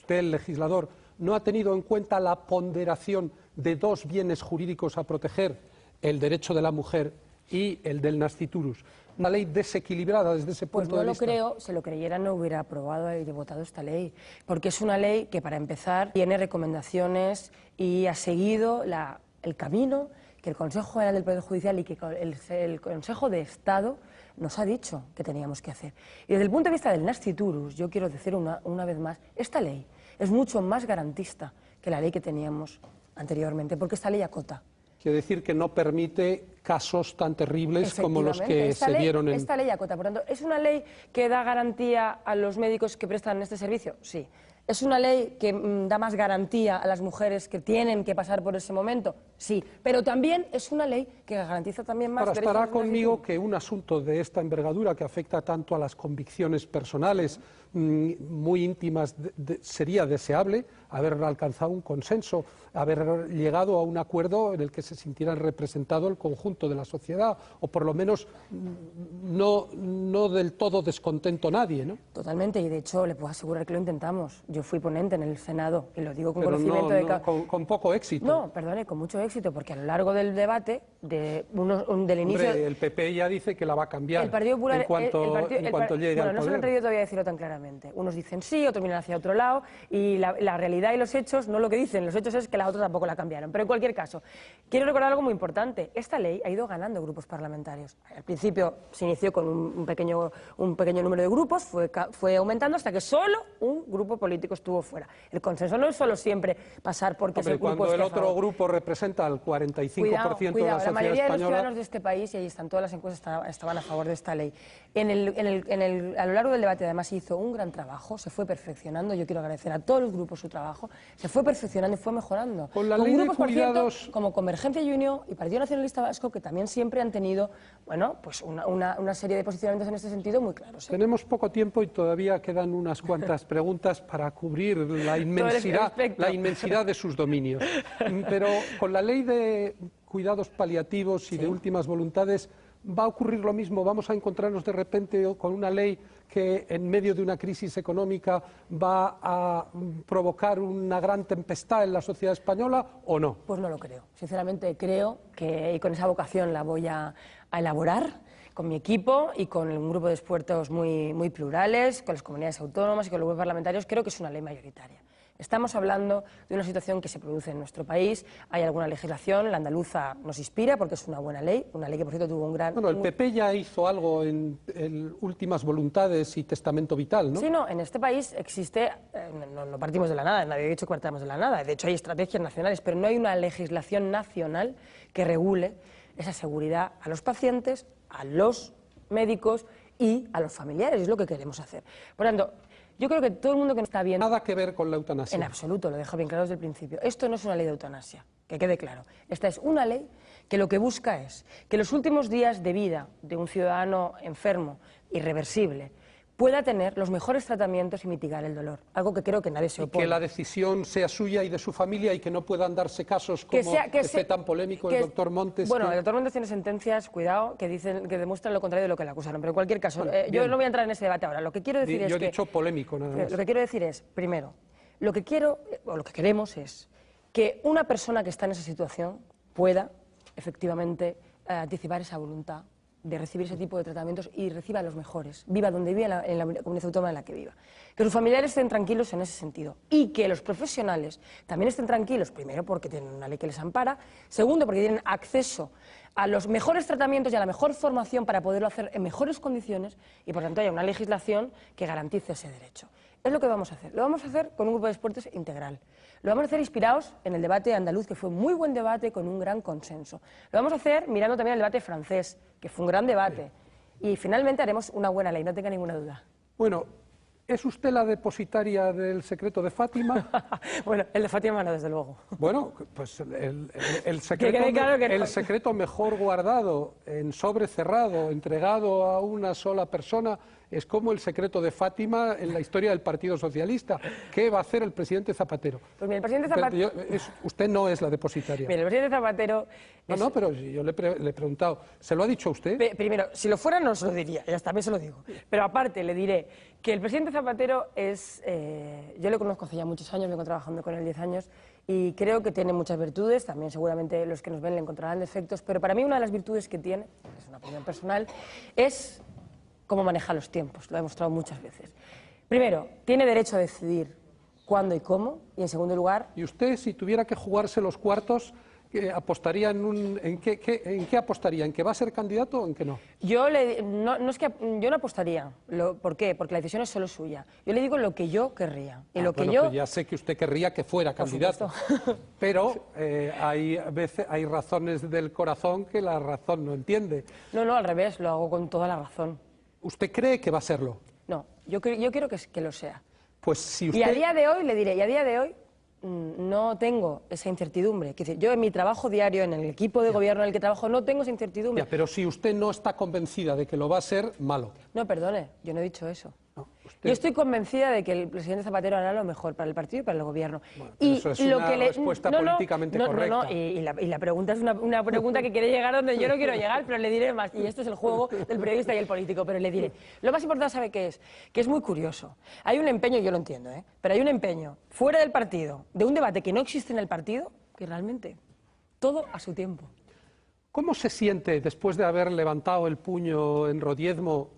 el legislador, no ha tenido en cuenta la ponderación de dos bienes jurídicos a proteger, el derecho de la mujer y el del nasciturus? Una ley desequilibrada desde ese punto de vista. Pues no lo creo, si lo creyera no hubiera aprobado y votado esta ley, porque es una ley que, para empezar, tiene recomendaciones y ha seguido el camino que el Consejo General del Poder Judicial y que el Consejo de Estado nos ha dicho que teníamos que hacer. Y desde el punto de vista del nasciturus, yo quiero decir una vez más, esta ley es mucho más garantista que la ley que teníamos anteriormente, porque esta ley acota. Quiere decir que no permite casos tan terribles como los que se dieron en... Esta ley acota, por tanto, ¿es una ley que da garantía a los médicos que prestan este servicio? Sí. ¿Es una ley que da más garantía a las mujeres que tienen que pasar por ese momento? Sí. Pero también es una ley que garantiza también más... Ahora, estará conmigo que un asunto de esta envergadura, que afecta tanto a las convicciones personales muy íntimas, sería deseable haber alcanzado un consenso, haber llegado a un acuerdo en el que se sintiera representado el conjunto de la sociedad, o por lo menos no del todo descontento nadie, ¿no? Totalmente, y de hecho le puedo asegurar que lo intentamos. Yo fui ponente en el Senado, y lo digo con Pero conocimiento de... con poco éxito. No, perdone, con mucho éxito, porque a lo largo del debate, del inicio... Hombre, el PP ya dice que la va a cambiar el Partido Popular, en cuanto llegue al poder. No se me ha atrevido todavía a decirlo tan claramente. Unos dicen sí, otros miran hacia otro lado, y la realidad y los hechos, no lo que dicen, los hechos es que las otras tampoco la cambiaron. Pero en cualquier caso, quiero recordar algo muy importante. Esta ley ha ido ganando grupos parlamentarios. Al principio se inició con un pequeño número de grupos, fue aumentando hasta que solo un grupo político estuvo fuera. El consenso no es solo siempre pasar porque ese grupo cuando el otro grupo representa el 45% de la sociedad mayoría de los española. ciudadanos de este país, y ahí están todas las encuestas, estaban a favor de esta ley. A lo largo del debate, además, se hizo un gran trabajo, se fue perfeccionando. Yo quiero agradecer a todos los grupos su trabajo. Se fue perfeccionando y fue mejorando. Con la ley de grupos, por cuidados... cierto, como Convergencia y Unió y Partido Nacionalista Vasco, que también siempre han tenido, bueno, pues una serie de posicionamientos en este sentido muy claros. Tenemos poco tiempo y todavía quedan unas cuantas preguntas para cubrir la inmensidad de sus dominios. Pero con la ley de cuidados paliativos y de últimas voluntades va a ocurrir lo mismo. Vamos a encontrarnos de repente con una ley que en medio de una crisis económica va a provocar una gran tempestad en la sociedad española, ¿o no? Pues no lo creo. Sinceramente creo que, y con esa vocación la voy a elaborar con mi equipo y con un grupo de expertos muy plurales, con las comunidades autónomas y con los grupos parlamentarios. Creo que es una ley mayoritaria. Estamos hablando de una situación que se produce en nuestro país. Hay alguna legislación, la andaluza nos inspira porque es una buena ley, una ley que por cierto tuvo un gran... Bueno, el PP ya hizo algo en últimas voluntades y testamento vital, ¿no? Sí, no, en este país existe, no partimos de la nada, nadie ha dicho que partamos de la nada, de hecho hay estrategias nacionales, pero no hay una legislación nacional que regule esa seguridad a los pacientes, a los médicos y a los familiares, es lo que queremos hacer. Por tanto, yo creo que todo el mundo que nos está viendo... Nada que ver con la eutanasia. En absoluto, lo dejo bien claro desde el principio. Esto no es una ley de eutanasia, que quede claro. Esta es una ley que lo que busca es que los últimos días de vida de un ciudadano enfermo, irreversible, pueda tener los mejores tratamientos y mitigar el dolor, algo que creo que nadie se opone. Y que la decisión sea suya y de su familia y que no puedan darse casos como fue tan polémico el doctor Montes. Bueno, el doctor Montes tiene sentencias, cuidado, que demuestran lo contrario de lo que le acusaron, pero en cualquier caso, yo no voy a entrar en ese debate ahora. Lo que quiero decir Yo he dicho polémico, nada más. Lo que quiero decir es, primero, lo que queremos es que una persona que está en esa situación pueda, efectivamente, anticipar esa voluntad de recibir ese tipo de tratamientos y reciba los mejores, viva donde viva, en la comunidad autónoma en la que viva. Que sus familiares estén tranquilos en ese sentido y que los profesionales también estén tranquilos, primero porque tienen una ley que les ampara, segundo porque tienen acceso a los mejores tratamientos y a la mejor formación para poderlo hacer en mejores condiciones y por tanto haya una legislación que garantice ese derecho. Es lo que vamos a hacer. Lo vamos a hacer con un grupo de expertos integral. Lo vamos a hacer inspirados en el debate andaluz, que fue un muy buen debate con un gran consenso. Lo vamos a hacer mirando también el debate francés, que fue un gran debate. Y finalmente haremos una buena ley, no tenga ninguna duda. Bueno, ¿es usted la depositaria del secreto de Fátima? Bueno, el de Fátima no, desde luego. Bueno, pues el secreto mejor guardado, en sobre cerrado, entregado a una sola persona, es como el secreto de Fátima en la historia del Partido Socialista. ¿Qué va a hacer el presidente Zapatero? Pues mira, el presidente Zapatero... Usted no es la depositaria. Mira, el presidente Zapatero... No, pero yo le he preguntado, ¿se lo ha dicho usted? Primero, si lo fuera no se lo diría, ya también se lo digo. Pero aparte le diré que el presidente Zapatero es... yo le conozco hace ya muchos años, vengo trabajando con él 10 años, y creo que tiene muchas virtudes, también seguramente los que nos ven le encontrarán defectos, pero para mí una de las virtudes que tiene, es una opinión personal, es cómo maneja los tiempos, lo ha demostrado muchas veces. Primero, tiene derecho a decidir cuándo y cómo, y en segundo lugar... ¿Y usted, si tuviera que jugarse los cuartos, apostaría en qué apostaría? ¿En que va a ser candidato o en que no? Yo no apostaría. ¿Por qué? Porque la decisión es solo suya. Yo le digo lo que yo querría. Y pues ya sé que usted querría que fuera candidato, pero hay razones del corazón que la razón no entiende. No, al revés, lo hago con toda la razón. ¿Usted cree que va a serlo? No, yo quiero que lo sea. Pues si usted... Y a día de hoy, le diré, no tengo esa incertidumbre. Es decir, yo en mi trabajo diario, en el equipo de gobierno en el que trabajo, no tengo esa incertidumbre. Pero si usted no está convencida de que lo va a ser, malo. No, perdone, yo no he dicho eso. Yo estoy convencida de que el presidente Zapatero hará lo mejor para el partido y para el gobierno. Bueno, eso es una respuesta políticamente correcta. Y la pregunta es una pregunta que quiere llegar donde yo no quiero llegar, pero le diré más. Y esto es el juego del periodista y el político, pero le diré. Lo más importante, ¿sabe qué es? Que es muy curioso. Hay un empeño, yo lo entiendo, pero hay un empeño fuera del partido, de un debate que no existe en el partido, que realmente todo a su tiempo. ¿Cómo se siente después de haber levantado el puño en Rodiezmo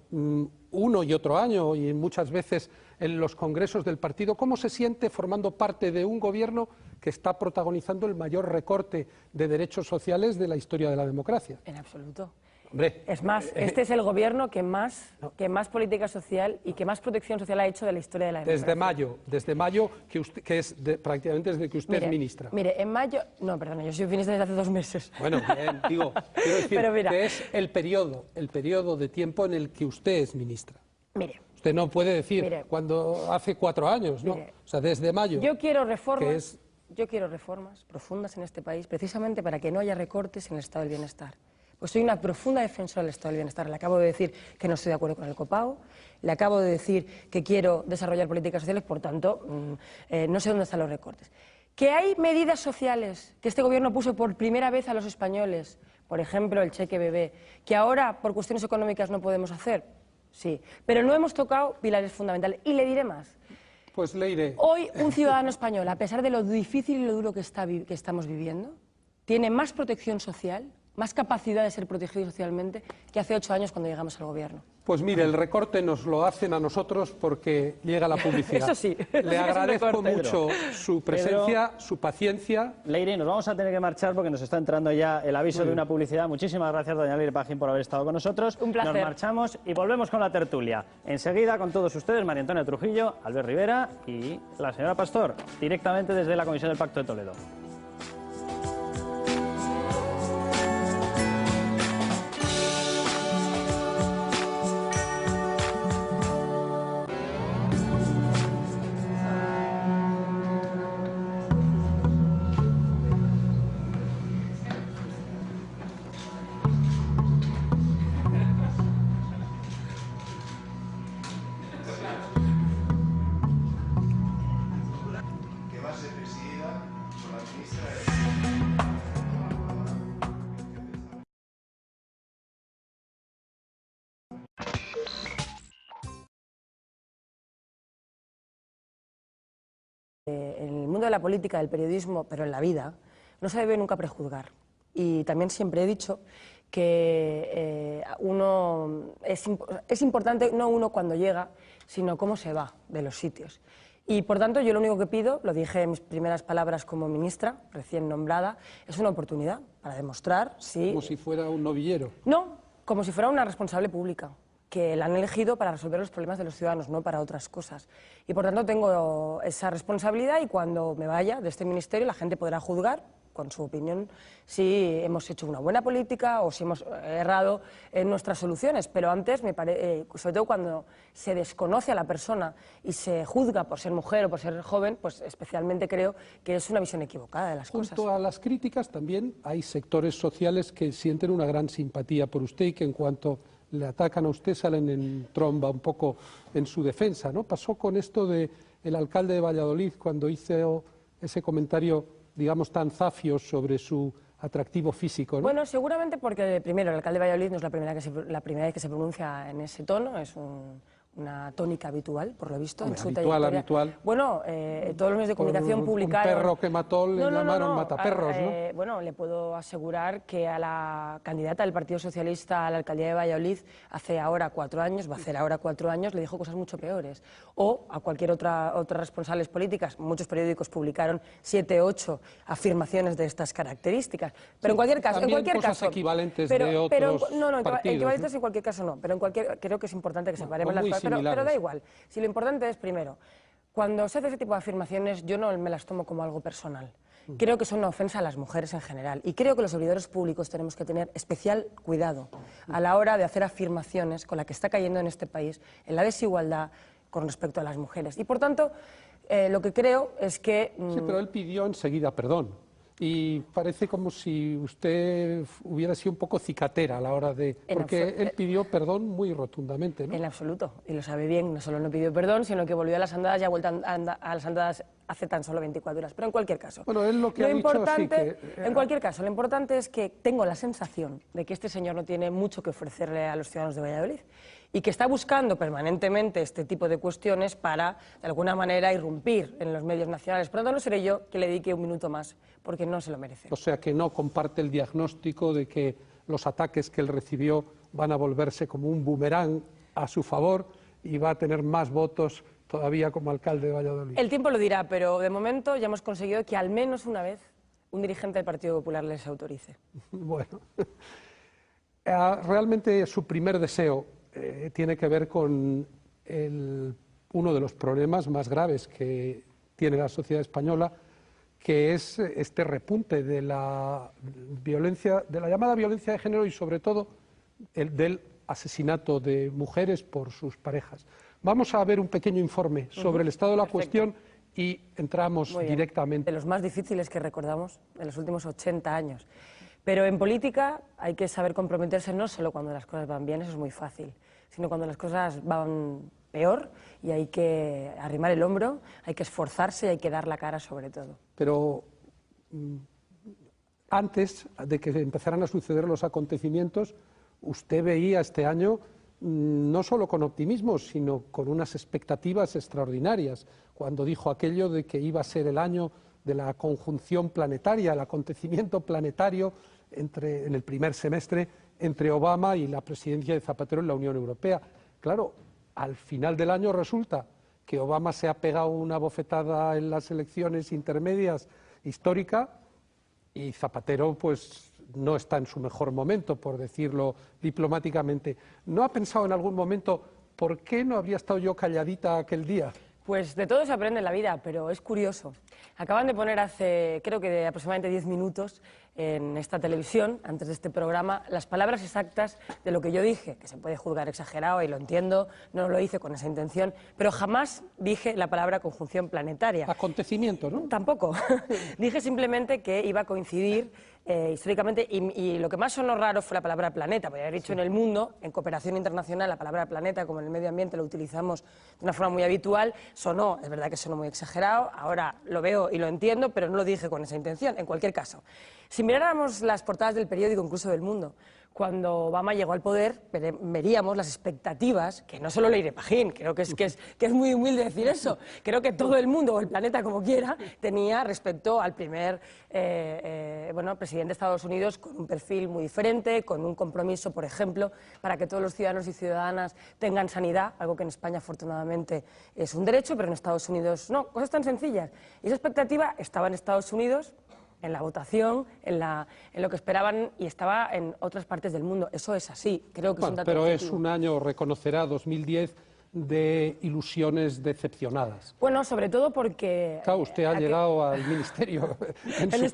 uno y otro año y muchas veces en los congresos del partido? ¿Cómo se siente formando parte de un gobierno que está protagonizando el mayor recorte de derechos sociales de la historia de la democracia? En absoluto. Hombre, es más, este es el gobierno que más política social y que más protección social ha hecho de la historia de la democracia. Desde mayo, que es prácticamente desde que usted es ministra. Mire, en mayo... No, perdona, yo soy ministra desde hace 2 meses. Bueno, bien, digo, quiero decir Pero mira, que es el periodo de tiempo en el que usted es ministra. Mire. Usted no puede decir cuando hace 4 años, ¿no? Mire, o sea, desde mayo. Yo quiero reformas profundas en este país, precisamente para que no haya recortes en el estado del bienestar. Pues soy una profunda defensora del estado del bienestar. Le acabo de decir que no estoy de acuerdo con el copago, le acabo de decir que quiero desarrollar políticas sociales, por tanto, no sé dónde están los recortes. Que hay medidas sociales que este gobierno puso por primera vez a los españoles, por ejemplo, el cheque bebé, que ahora, por cuestiones económicas, no podemos hacer. Sí, pero no hemos tocado pilares fundamentales. Y le diré más. Pues le diré. Hoy, un ciudadano español, a pesar de lo difícil y lo duro que estamos viviendo, tiene más protección social, más capacidad de ser protegido socialmente que hace 8 años cuando llegamos al gobierno. Pues mire, el recorte nos lo hacen a nosotros porque llega la publicidad. Eso sí. Le agradezco mucho su presencia, su paciencia. Leire, nos vamos a tener que marchar porque nos está entrando ya el aviso de una publicidad. Muchísimas gracias, doña Leire Pajín, por haber estado con nosotros. Un placer. Nos marchamos y volvemos con la tertulia. Enseguida, con todos ustedes, María Antonia Trujillo, Albert Rivera y la señora Pastor, directamente desde la Comisión del Pacto de Toledo. En el mundo de la política, del periodismo, pero en la vida, no se debe nunca prejuzgar. Y también siempre he dicho que es importante no uno cuando llega, sino cómo se va de los sitios. Y por tanto yo lo único que pido, lo dije en mis primeras palabras como ministra, recién nombrada, es una oportunidad para demostrar si... Como si fuera un novillero. No, como si fuera una responsable pública, que la han elegido para resolver los problemas de los ciudadanos, no para otras cosas. Y por tanto tengo esa responsabilidad y cuando me vaya de este ministerio la gente podrá juzgar, con su opinión, si hemos hecho una buena política o si hemos errado en nuestras soluciones. Pero antes, sobre todo cuando se desconoce a la persona y se juzga por ser mujer o por ser joven, pues especialmente creo que es una visión equivocada de las cosas. Junto a las críticas también hay sectores sociales que sienten una gran simpatía por usted y que en cuanto le atacan a usted salen en tromba un poco en su defensa, ¿no? Pasó con esto del alcalde de Valladolid cuando hizo ese comentario, digamos, tan zafio sobre su atractivo físico, ¿no? Bueno, seguramente porque, primero, el alcalde de Valladolid no es la primera vez que se pronuncia en ese tono, es una tónica habitual, por lo visto, en su trayectoria. Habitual. Bueno, todos los medios de comunicación publicaron... Un perro que mató le llamaron mataperros, ¿no? Bueno, le puedo asegurar que a la candidata del Partido Socialista a la alcaldía de Valladolid hace ahora 4 años, va a hacer ahora 4 años, le dijo cosas mucho peores. O a cualquier otra responsables políticas, muchos periódicos publicaron 7, 8 afirmaciones de estas características. Pero en cualquier caso... cosas equivalentes de otros partidos, equivalentes en cualquier caso no, pero creo que es importante que separemos las cosas. Pero da igual, si lo importante es, primero, cuando se hace ese tipo de afirmaciones, yo no me las tomo como algo personal. Creo que son una ofensa a las mujeres en general y creo que los servidores públicos tenemos que tener especial cuidado a la hora de hacer afirmaciones con la que está cayendo en este país en la desigualdad con respecto a las mujeres. Y por tanto, lo que creo es que... Sí, pero él pidió enseguida perdón. Y parece como si usted hubiera sido un poco cicatera a la hora de... Porque él pidió perdón muy rotundamente, ¿no? En absoluto, y lo sabe bien, no solo no pidió perdón, sino que volvió a las andadas y ha vuelto a las andadas hace tan solo 24 horas. Pero en cualquier caso... Bueno, él lo que ha dicho sí que... En cualquier caso, lo importante es que tengo la sensación de que este señor no tiene mucho que ofrecerle a los ciudadanos de Valladolid y que está buscando permanentemente este tipo de cuestiones para, de alguna manera, irrumpir en los medios nacionales. Por lo tanto, no seré yo que le dedique un minuto más, porque no se lo merece. O sea, que no comparte el diagnóstico de que los ataques que él recibió van a volverse como un boomerang a su favor y va a tener más votos todavía como alcalde de Valladolid. El tiempo lo dirá, pero de momento ya hemos conseguido que al menos una vez un dirigente del Partido Popular les autorice. Bueno... Realmente su primer deseo tiene que ver con uno de los problemas más graves que tiene la sociedad española, que es este repunte de la violencia, de la llamada violencia de género y sobre todo del asesinato de mujeres por sus parejas. Vamos a ver un pequeño informe sobre el estado de la cuestión y entramos directamente. De los más difíciles que recordamos en los últimos 80 años. Pero en política hay que saber comprometerse no solo cuando las cosas van bien, eso es muy fácil, sino cuando las cosas van peor y hay que arrimar el hombro, hay que esforzarse y hay que dar la cara sobre todo. Pero antes de que empezaran a suceder los acontecimientos, usted veía este año no solo con optimismo, sino con unas expectativas extraordinarias, cuando dijo aquello de que iba a ser el año de la conjunción planetaria, el acontecimiento planetario en el primer semestre entre Obama y la presidencia de Zapatero en la Unión Europea. Claro, al final del año resulta que Obama se ha pegado una bofetada en las elecciones intermedias histórica y Zapatero pues no está en su mejor momento, por decirlo diplomáticamente. ¿No ha pensado en algún momento por qué no habría estado yo calladita aquel día? Pues de todo se aprende en la vida, pero es curioso. Acaban de poner hace, creo que de aproximadamente 10 minutos, en esta televisión, antes de este programa, las palabras exactas de lo que yo dije, que se puede juzgar exagerado y lo entiendo, no lo hice con esa intención, pero jamás dije la palabra conjunción planetaria. Acontecimiento, ¿no? Tampoco. Dije simplemente que iba a coincidir históricamente, y lo que más sonó raro fue la palabra planeta, podría haber dicho en el mundo, en cooperación internacional, la palabra planeta, como en el medio ambiente lo utilizamos de una forma muy habitual, sonó, es verdad que sonó muy exagerado, ahora lo veo y lo entiendo, pero no lo dije con esa intención, en cualquier caso. Si miráramos las portadas del periódico, incluso del Mundo, cuando Obama llegó al poder, veríamos las expectativas, que no solo Leire Pajín, creo que es muy humilde decir eso, creo que todo el mundo, o el planeta como quiera, tenía respecto al primer presidente de Estados Unidos con un perfil muy diferente, con un compromiso, por ejemplo, para que todos los ciudadanos y ciudadanas tengan sanidad, algo que en España afortunadamente es un derecho, pero en Estados Unidos no, cosas tan sencillas. Y esa expectativa estaba en Estados Unidos, en la votación, en lo que esperaban, y estaba en otras partes del mundo. Eso es así, creo que es un dato pero objetivo. es un año, reconocerá, 2010, de ilusiones decepcionadas. Bueno, sobre todo porque... Claro, usted ha llegado al ministerio. En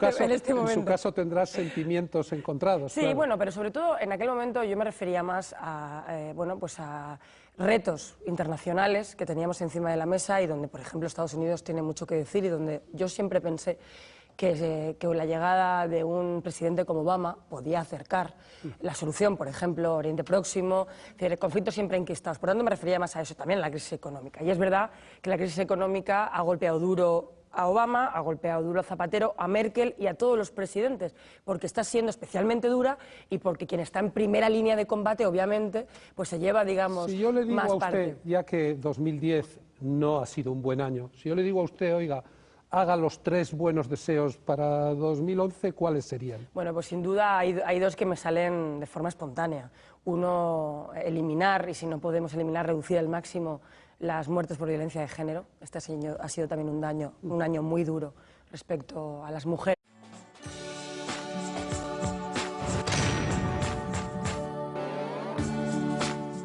su caso tendrá sentimientos encontrados. Sí, claro. Bueno, pero sobre todo en aquel momento yo me refería más a retos internacionales que teníamos encima de la mesa y donde, por ejemplo, Estados Unidos tiene mucho que decir y donde yo siempre pensé que la llegada de un presidente como Obama podía acercar la solución, por ejemplo, Oriente Próximo, conflictos siempre enquistados. Por tanto, me refería más a eso, también a la crisis económica. Y es verdad que la crisis económica ha golpeado duro a Obama, ha golpeado duro a Zapatero, a Merkel y a todos los presidentes, porque está siendo especialmente dura y porque quien está en primera línea de combate, obviamente, pues se lleva, digamos, si yo le digo más a usted, parte. ya que 2010 no ha sido un buen año, si yo le digo a usted, oiga, haga los 3 buenos deseos para 2011, ¿cuáles serían? Bueno, pues sin duda hay dos que me salen de forma espontánea. Uno, eliminar, y si no podemos eliminar, reducir al máximo las muertes por violencia de género. Este año ha sido también un año muy duro respecto a las mujeres.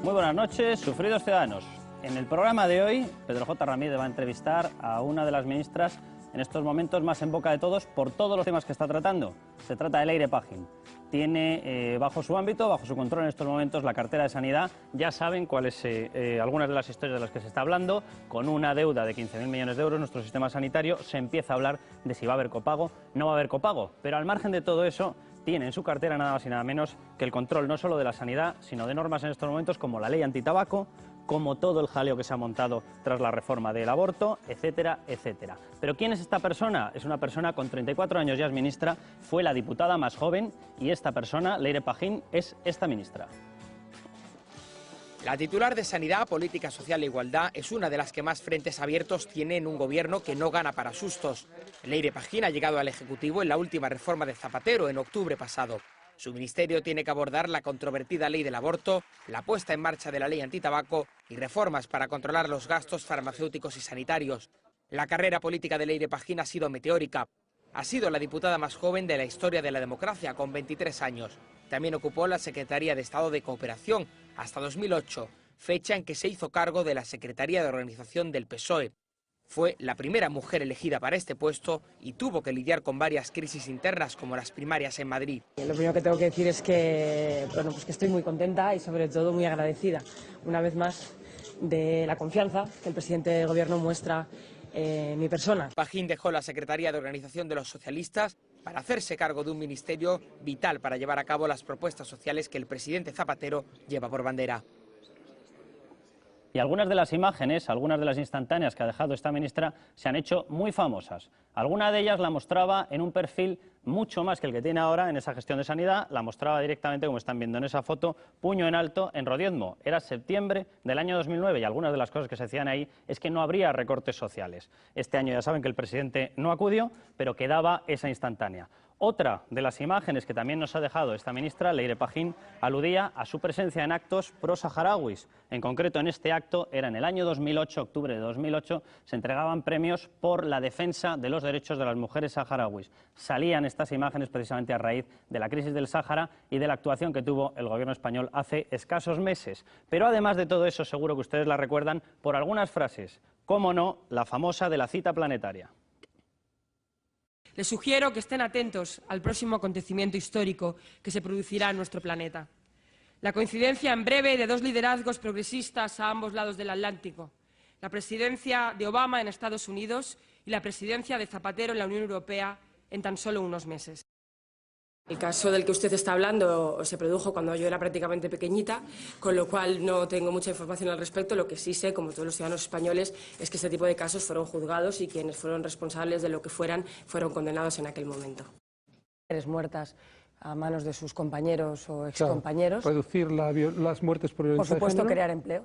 Muy buenas noches, sufridos ciudadanos. En el programa de hoy, Pedro J. Ramírez va a entrevistar a una de las ministras en estos momentos más en boca de todos por todos los temas que está tratando. Se trata de Leire Pajín. Tiene bajo su ámbito, bajo su control en estos momentos, la cartera de Sanidad. Ya saben cuáles algunas de las historias de las que se está hablando. Con una deuda de 15.000 millones de euros, nuestro sistema sanitario, se empieza a hablar de si va a haber copago, no va a haber copago. Pero al margen de todo eso, tiene en su cartera nada más y nada menos que el control no solo de la sanidad, sino de normas en estos momentos como la ley antitabaco, como todo el jaleo que se ha montado tras la reforma del aborto, etcétera, etcétera. Pero ¿quién es esta persona? Es una persona con 34 años, ya es ministra, fue la diputada más joven y esta persona, Leire Pajín, es esta ministra. La titular de Sanidad, Política Social e Igualdad es una de las que más frentes abiertos tiene en un gobierno que no gana para sustos. Leire Pajín ha llegado al Ejecutivo en la última reforma de Zapatero en octubre pasado. Su ministerio tiene que abordar la controvertida ley del aborto, la puesta en marcha de la ley antitabaco y reformas para controlar los gastos farmacéuticos y sanitarios. La carrera política de Leire Pajín ha sido meteórica. Ha sido la diputada más joven de la historia de la democracia, con 23 años. También ocupó la Secretaría de Estado de Cooperación hasta 2008, fecha en que se hizo cargo de la Secretaría de Organización del PSOE. Fue la primera mujer elegida para este puesto y tuvo que lidiar con varias crisis internas como las primarias en Madrid. Lo primero que tengo que decir es que, bueno, pues que estoy muy contenta y sobre todo muy agradecida, una vez más, de la confianza que el presidente del Gobierno muestra en mi persona. Pajín dejó la Secretaría de Organización de los Socialistas para hacerse cargo de un ministerio vital para llevar a cabo las propuestas sociales que el presidente Zapatero lleva por bandera. Y algunas de las imágenes, algunas de las instantáneas que ha dejado esta ministra se han hecho muy famosas. Alguna de ellas la mostraba en un perfil mucho más que el que tiene ahora en esa gestión de sanidad, la mostraba directamente, como están viendo en esa foto, puño en alto en Rodiezmo. Era septiembre del año 2009 y algunas de las cosas que se decían ahí es que no habría recortes sociales. Este año ya saben que el presidente no acudió, pero quedaba esa instantánea. Otra de las imágenes que también nos ha dejado esta ministra, Leire Pajín, aludía a su presencia en actos pro-saharauis. En concreto, en este acto, era en el año 2008, octubre de 2008, se entregaban premios por la defensa de los derechos de las mujeres saharauis. Salían estas imágenes precisamente a raíz de la crisis del Sáhara y de la actuación que tuvo el gobierno español hace escasos meses. Pero además de todo eso, seguro que ustedes la recuerdan por algunas frases. Cómo no, la famosa de la cita planetaria. Les sugiero que estén atentos al próximo acontecimiento histórico que se producirá en nuestro planeta. La coincidencia en breve de dos liderazgos progresistas a ambos lados del Atlántico. La presidencia de Obama en Estados Unidos y la presidencia de Zapatero en la Unión Europea en tan solo unos meses. El caso del que usted está hablando se produjo cuando yo era prácticamente pequeñita, con lo cual no tengo mucha información al respecto. Lo que sí sé, como todos los ciudadanos españoles, es que este tipo de casos fueron juzgados y quienes fueron responsables de lo que fueran condenados en aquel momento. Muertas a manos de sus compañeros o excompañeros. Claro, reducir las muertes por violencia de género. Por supuesto, crear empleo.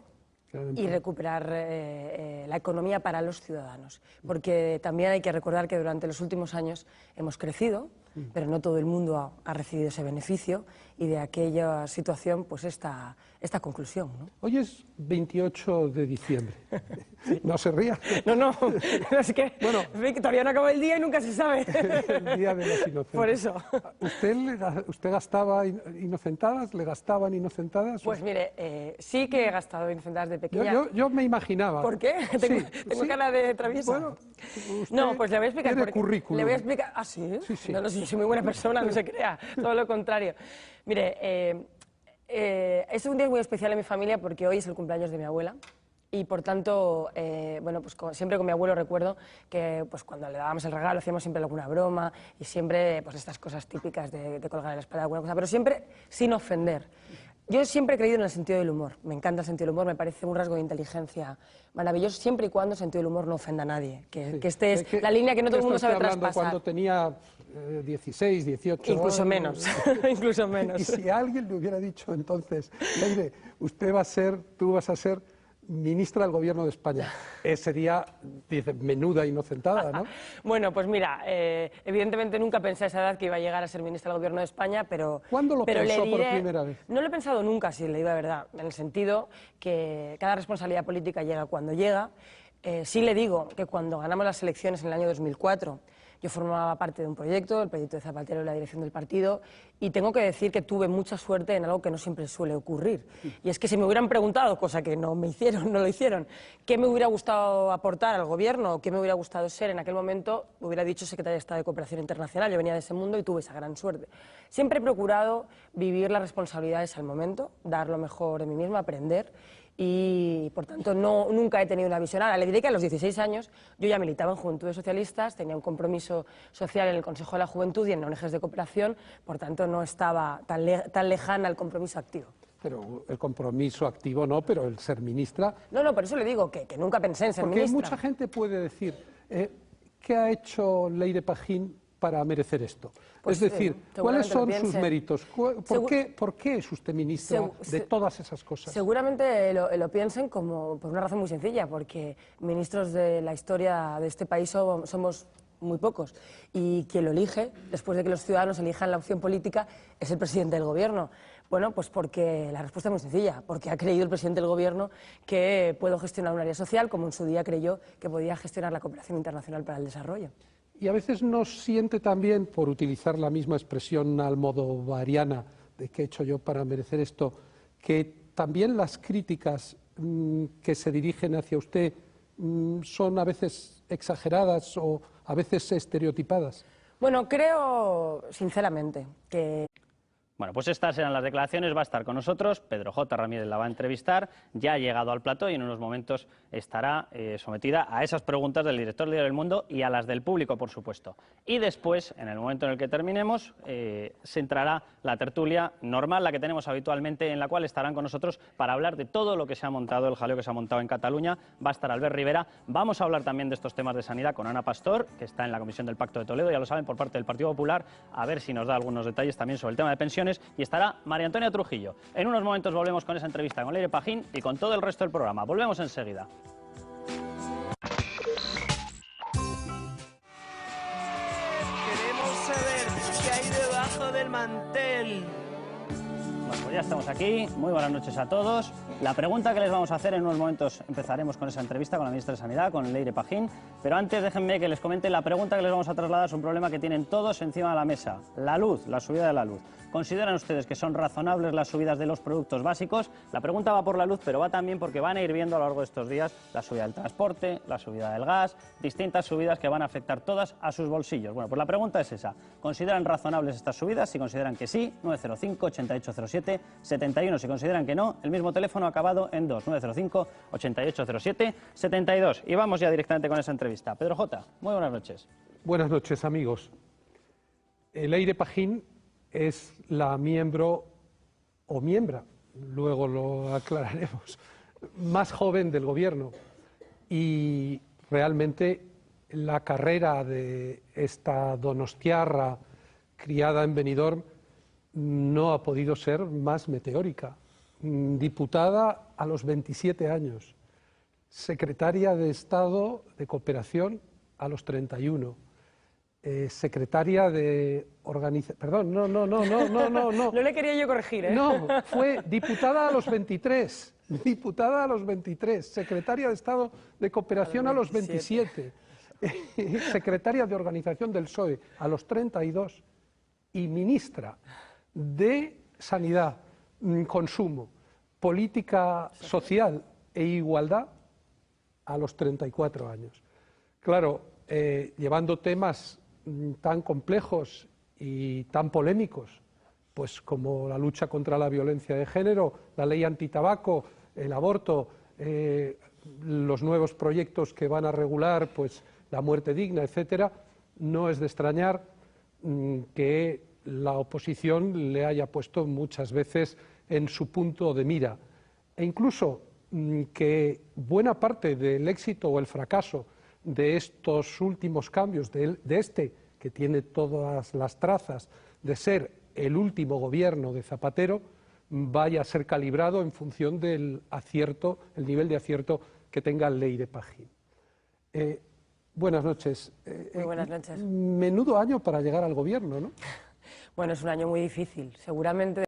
Y recuperar la economía para los ciudadanos. Porque también hay que recordar que durante los últimos años hemos crecido, pero no todo el mundo ha recibido ese beneficio y de aquella situación pues esta conclusión, ¿no? Hoy es 28 de diciembre. No se ría. No, es que bueno, todavía no acaba el día y nunca se sabe. El día de los inocentes. Por eso. ¿Usted gastaba inocentadas? ¿Le gastaban inocentadas? Pues mire, sí que he gastado inocentadas de pequeña. Yo me imaginaba. ¿Por qué? ¿Tengo cara de traviesa? Bueno, no, pues le voy a explicar. Tiene currículum. Le voy a explicar. ¿Ah, sí? Sí. No, yo soy muy buena persona, no se crea. Todo lo contrario. Mire, es un día muy especial en mi familia porque hoy es el cumpleaños de mi abuela. Y por tanto, bueno, pues siempre con mi abuelo recuerdo que pues, cuando le dábamos el regalo hacíamos siempre alguna broma y siempre pues, estas cosas típicas de colgar en la espalda alguna cosa, pero siempre sin ofender. Yo siempre he creído en el sentido del humor, me encanta el sentido del humor, me parece un rasgo de inteligencia maravilloso, siempre y cuando el sentido del humor no ofenda a nadie, que esta es la línea que no todo el mundo sabe traspasar. Cuando tenía 16, 18 Incluso menos, incluso menos. Y si alguien le hubiera dicho entonces, Leire, tú vas a ser ministra del Gobierno de España, sería, dice, menuda inocentada, ¿no? Bueno, pues mira, evidentemente nunca pensé a esa edad que iba a llegar a ser ministra del Gobierno de España, pero... ¿Cuándo lo pensó por primera vez? No lo he pensado nunca, si le digo la verdad, en el sentido que cada responsabilidad política llega cuando llega. Sí le digo que cuando ganamos las elecciones en el año 2004, yo formaba parte de un proyecto, el proyecto de Zapatero y la dirección del partido, y tengo que decir que tuve mucha suerte en algo que no siempre suele ocurrir. Y es que si me hubieran preguntado, cosa que no lo hicieron, qué me hubiera gustado aportar al gobierno o qué me hubiera gustado ser en aquel momento, hubiera dicho secretaria de Estado de Cooperación Internacional. Yo venía de ese mundo y tuve esa gran suerte. Siempre he procurado vivir las responsabilidades al momento, dar lo mejor de mí misma, aprender. Y, por tanto, nunca he tenido una visión. Ahora, le diré que a los 16 años yo ya militaba en Juventudes Socialistas, tenía un compromiso social en el Consejo de la Juventud y en ONGs de cooperación, por tanto, no estaba tan lejana al compromiso activo. Pero el compromiso activo no, pero el ser ministra... No, por eso le digo que nunca pensé en ser ministra. Porque mucha gente puede decir, ¿qué ha hecho Leire Pajín para merecer esto? Pues, es decir, ¿cuáles son sus méritos? ¿Por qué es usted ministra de todas esas cosas? Seguramente lo piensen por una razón muy sencilla, porque ministros de la historia de este país somos muy pocos, y quien lo elige, después de que los ciudadanos elijan la opción política, es el presidente del gobierno. Bueno, pues porque la respuesta es muy sencilla, porque ha creído el presidente del gobierno que puedo gestionar un área social, como en su día creyó que podía gestionar la cooperación internacional para el desarrollo. Y a veces nos siente también, por utilizar la misma expresión almodovariana, de qué he hecho yo para merecer esto, que también las críticas que se dirigen hacia usted son a veces exageradas o a veces estereotipadas? Bueno, creo sinceramente que... Bueno, pues estas eran las declaraciones. Va a estar con nosotros, Pedro J. Ramírez la va a entrevistar, ya ha llegado al plató y en unos momentos estará sometida a esas preguntas del director del Diario El Mundo y a las del público, por supuesto. Y después, en el momento en el que terminemos, se entrará la tertulia normal, la que tenemos habitualmente, en la cual estarán con nosotros para hablar de todo lo que se ha montado, el jaleo que se ha montado en Cataluña. Va a estar Albert Rivera. Vamos a hablar también de estos temas de sanidad con Ana Pastor, que está en la Comisión del Pacto de Toledo, ya lo saben, por parte del Partido Popular, a ver si nos da algunos detalles también sobre el tema de pensiones. Y estará María Antonia Trujillo. En unos momentos volvemos con esa entrevista con Leire Pajín y con todo el resto del programa. Volvemos enseguida. Queremos saber qué hay debajo del mantel. Bueno, pues ya estamos aquí. Muy buenas noches a todos. La pregunta que les vamos a hacer, en unos momentos empezaremos con esa entrevista con la ministra de Sanidad, con Leire Pajín, pero antes déjenme que les comente la pregunta que les vamos a trasladar. Es un problema que tienen todos encima de la mesa: la luz, la subida de la luz. ¿Consideran ustedes que son razonables las subidas de los productos básicos? La pregunta va por la luz, pero va también porque van a ir viendo a lo largo de estos días la subida del transporte, la subida del gas, distintas subidas que van a afectar todas a sus bolsillos. Bueno, pues la pregunta es esa: ¿consideran razonables estas subidas? Si consideran que sí, 905-8807-71. Si consideran que no, el mismo teléfono acabado en 2, 905-8807-72. Y vamos ya directamente con esa entrevista. Pedro J., muy buenas noches. Buenas noches, amigos. Leire Pajín es la miembro, o miembra, luego lo aclararemos, más joven del Gobierno. Y realmente la carrera de esta donostiarra criada en Benidorm no ha podido ser más meteórica. Diputada a los 27 años, secretaria de Estado de Cooperación a los 31, secretaria de organización... Perdón, no. No le quería yo corregir, ¿eh? No, fue diputada a los 23, diputada a los 23, secretaria de Estado de Cooperación a los 27, secretaria de Organización del PSOE a los 32 y ministra de Sanidad, Consumo, Política Social e Igualdad a los 34 años. Claro, llevando temas tan complejos y tan polémicos, pues como la lucha contra la violencia de género, la ley antitabaco, el aborto, los nuevos proyectos que van a regular pues la muerte digna, etcétera, no es de extrañar que la oposición le haya puesto muchas veces en su punto de mira, e incluso que buena parte del éxito o el fracaso de estos últimos cambios, de este que tiene todas las trazas de ser el último gobierno de Zapatero, vaya a ser calibrado en función del acierto, el nivel de acierto que tenga Leire Pajín. Buenas noches. Muy buenas noches. Menudo año para llegar al gobierno, ¿no? Bueno, es un año muy difícil. Seguramente